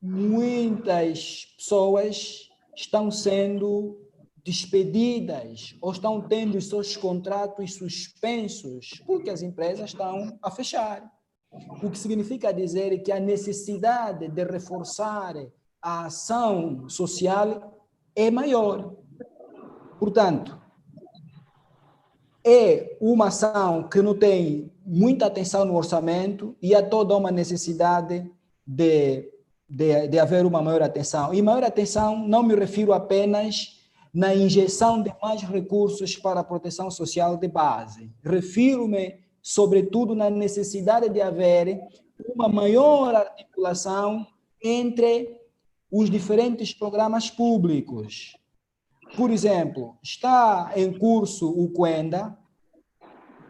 muitas pessoas estão sendo despedidas ou estão tendo seus contratos suspensos porque as empresas estão a fechar. O que significa dizer que a necessidade de reforçar a ação social é maior. Portanto, é uma ação que não tem muita atenção no orçamento e há toda uma necessidade de haver uma maior atenção. E maior atenção não me refiro apenas na injeção de mais recursos para a proteção social de base. Refiro-me, sobretudo, na necessidade de haver uma maior articulação entre os diferentes programas públicos. Por exemplo, está em curso o Quenda.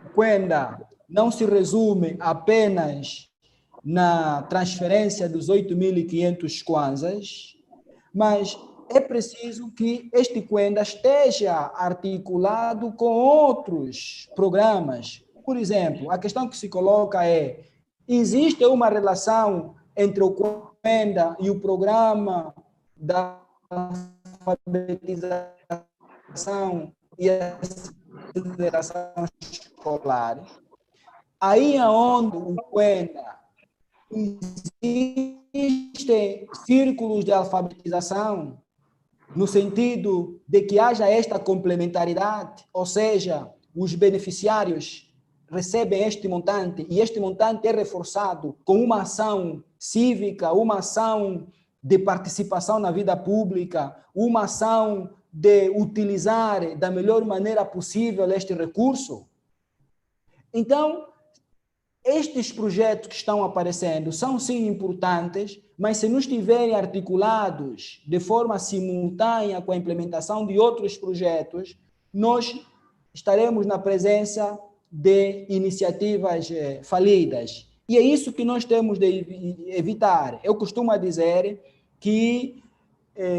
O Quenda não se resume apenas na transferência dos 8.500 kwanzas, mas é preciso que este Quenda esteja articulado com outros programas. Por exemplo, a questão que se coloca é: existe uma relação entre o Quenda e o programa da alfabetização e a aceleração escolar? Aí é onde o Quenda existem círculos de alfabetização, no sentido de que haja esta complementaridade, ou seja, os beneficiários recebem este montante e este montante é reforçado com uma ação cívica, uma ação de participação na vida pública, uma ação de utilizar da melhor maneira possível este recurso. Então, estes projetos que estão aparecendo são sim importantes, mas se não estiverem articulados de forma simultânea com a implementação de outros projetos, nós estaremos na presença de iniciativas falidas. E é isso que nós temos de evitar. Eu costumo dizer que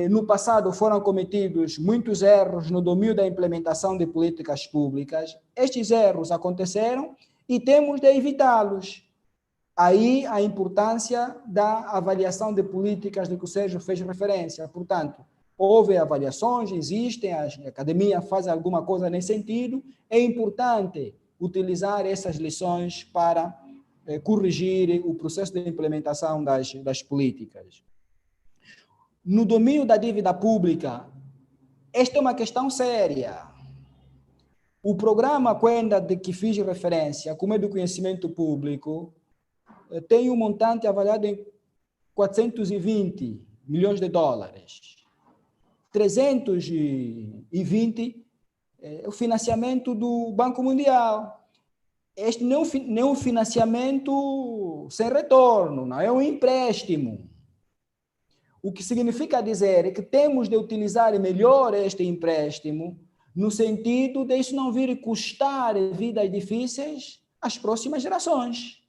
no passado foram cometidos muitos erros no domínio da implementação de políticas públicas. Estes erros aconteceram e temos de evitá-los. Aí a importância da avaliação de políticas de que o Sérgio fez referência. Portanto, houve avaliações, existem, a academia faz alguma coisa nesse sentido. É importante utilizar essas lições para corrigir o processo de implementação das políticas. No domínio da dívida pública, esta é uma questão séria. O programa Quenda de que fiz referência, como é do conhecimento público, tem um montante avaliado em 420 milhões de dólares. 320 é o financiamento do Banco Mundial. Este não é um financiamento sem retorno, não é um empréstimo. O que significa dizer que temos de utilizar melhor este empréstimo no sentido de isso não vir custar vidas difíceis às próximas gerações.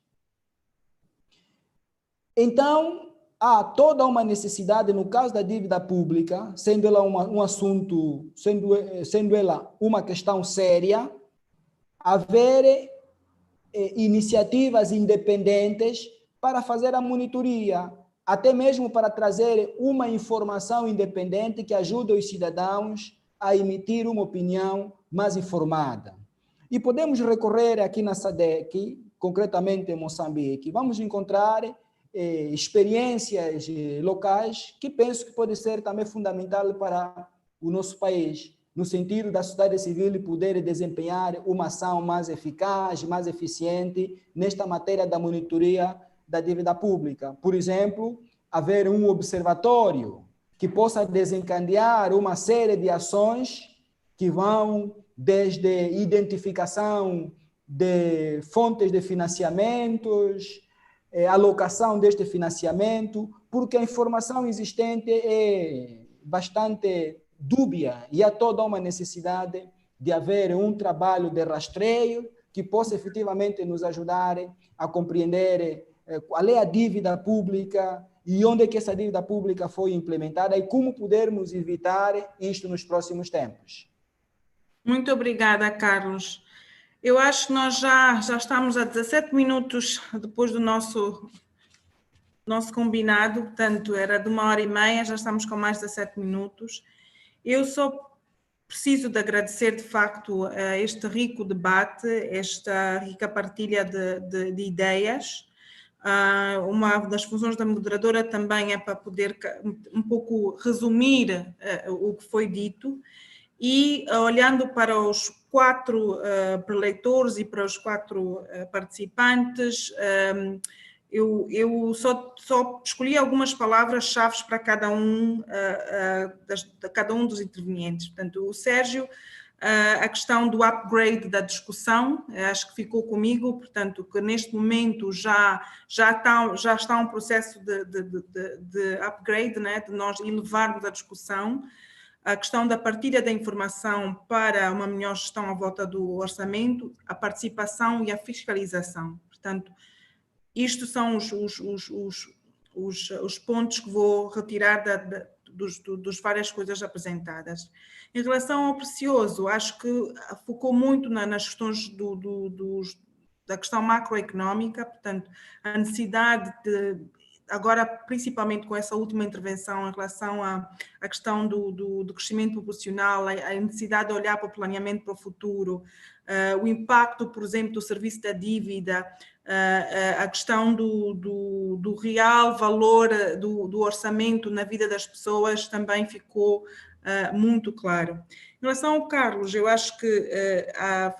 Então, há toda uma necessidade, no caso da dívida pública, sendo ela um assunto, sendo ela uma questão séria, haver iniciativas independentes para fazer a monitoria, até mesmo para trazer uma informação independente que ajude os cidadãos a emitir uma opinião mais informada. E podemos recorrer aqui na SADC, concretamente em Moçambique, vamos encontrar experiências locais que penso que pode ser também fundamental para o nosso país, no sentido da sociedade civil poder desempenhar uma ação mais eficaz, mais eficiente nesta matéria da monitoria da dívida pública. Por exemplo, haver um observatório que possa desencadear uma série de ações que vão desde identificação de fontes de financiamentos, alocação deste financiamento, porque a informação existente é bastante dúbia e há toda uma necessidade de haver um trabalho de rastreio que possa efetivamente nos ajudar a compreender qual é a dívida pública e onde é que essa dívida pública foi implementada e como podermos evitar isto nos próximos tempos. Muito obrigada, Carlos. Eu acho que nós já estamos a 17 minutos depois do nosso combinado, portanto, era de 1h30, já estamos com mais de 17 minutos. Eu só preciso de agradecer, de facto, este rico debate, esta rica partilha de ideias. Uma das funções da moderadora também é para poder um pouco resumir o que foi dito. E olhando para os 4 preleitores e para os 4 participantes, eu só escolhi algumas palavras-chave para cada um dos intervenientes. Portanto, o Sérgio, a questão do upgrade da discussão, acho que ficou comigo, portanto, que neste momento já está um processo de upgrade, né, de nós elevarmos a discussão. A questão da partilha da informação para uma melhor gestão à volta do orçamento, a participação e a fiscalização. Portanto, isto são os pontos que vou retirar dos várias coisas apresentadas. Em relação ao Precioso, acho que focou muito nas questões da questão macroeconómica, portanto, a necessidade de, agora principalmente com essa última intervenção em relação à questão do crescimento proporcional, a necessidade de olhar para o planeamento para o futuro, o impacto, por exemplo, do serviço da dívida, a questão do real valor do orçamento na vida das pessoas também ficou muito claro. Em relação ao Carlos, eu acho que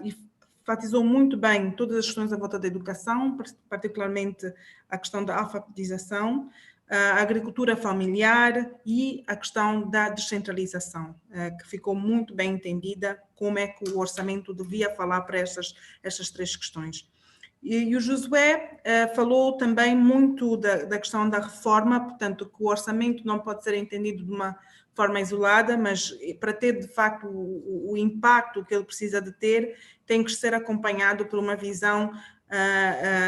enfatizou muito bem todas as questões à volta da educação, particularmente a questão da alfabetização, a agricultura familiar e a questão da descentralização, que ficou muito bem entendida como é que o orçamento devia falar para estas 3 questões. E o Josué falou também muito da questão da reforma, portanto, que o orçamento não pode ser entendido de uma forma isolada, mas para ter, de facto, o impacto que ele precisa de ter, tem que ser acompanhado por uma visão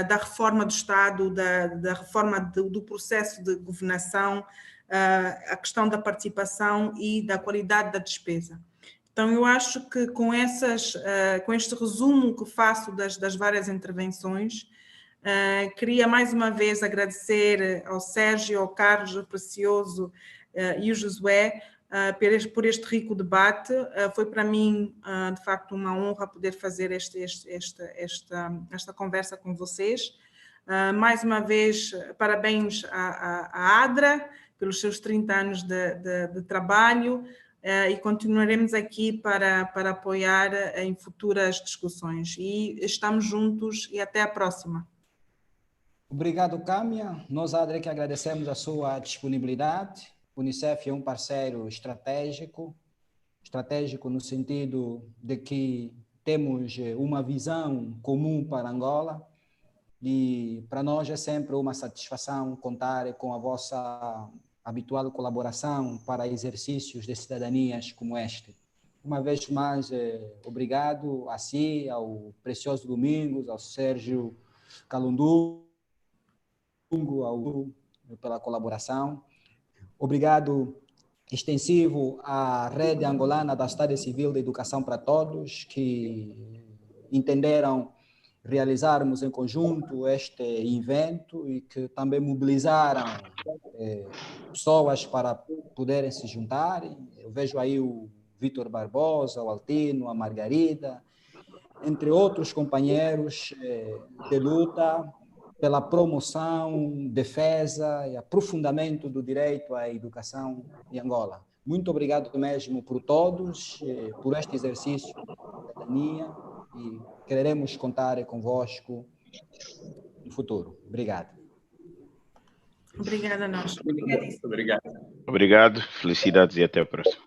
da reforma do Estado, da reforma do processo de governação, a questão da participação e da qualidade da despesa. Então, eu acho que com este resumo que faço das várias intervenções, queria mais uma vez agradecer ao Sérgio, ao Carlos, ao Precioso e ao Josué por este rico debate. Foi para mim, de facto, uma honra poder fazer esta conversa com vocês. Mais uma vez, parabéns à ADRA pelos seus 30 anos de trabalho. E continuaremos aqui para apoiar em futuras discussões. E estamos juntos e até a próxima. Obrigado, Câmia. Nós, ADRA, que agradecemos a sua disponibilidade. O Unicef é um parceiro estratégico no sentido de que temos uma visão comum para Angola e para nós é sempre uma satisfação contar com a vossa habitual colaboração para exercícios de cidadanias como este. Uma vez mais, obrigado a si, ao Precioso Domingos, ao Sérgio Calundungo, pela colaboração. Obrigado extensivo à Rede Angolana da Sociedade Civil de Educação para Todos, que entenderam realizarmos em conjunto este evento e que também mobilizaram pessoas para poderem se juntarem. Eu vejo aí o Vítor Barbosa, o Altino, a Margarida, entre outros companheiros de luta pela promoção, defesa e aprofundamento do direito à educação em Angola. Muito obrigado mesmo por todos, por este exercício de cidadania, e queremos contar convosco no futuro. Obrigado. Obrigada a nós. Muito obrigado. Obrigado, felicidades e até a próxima.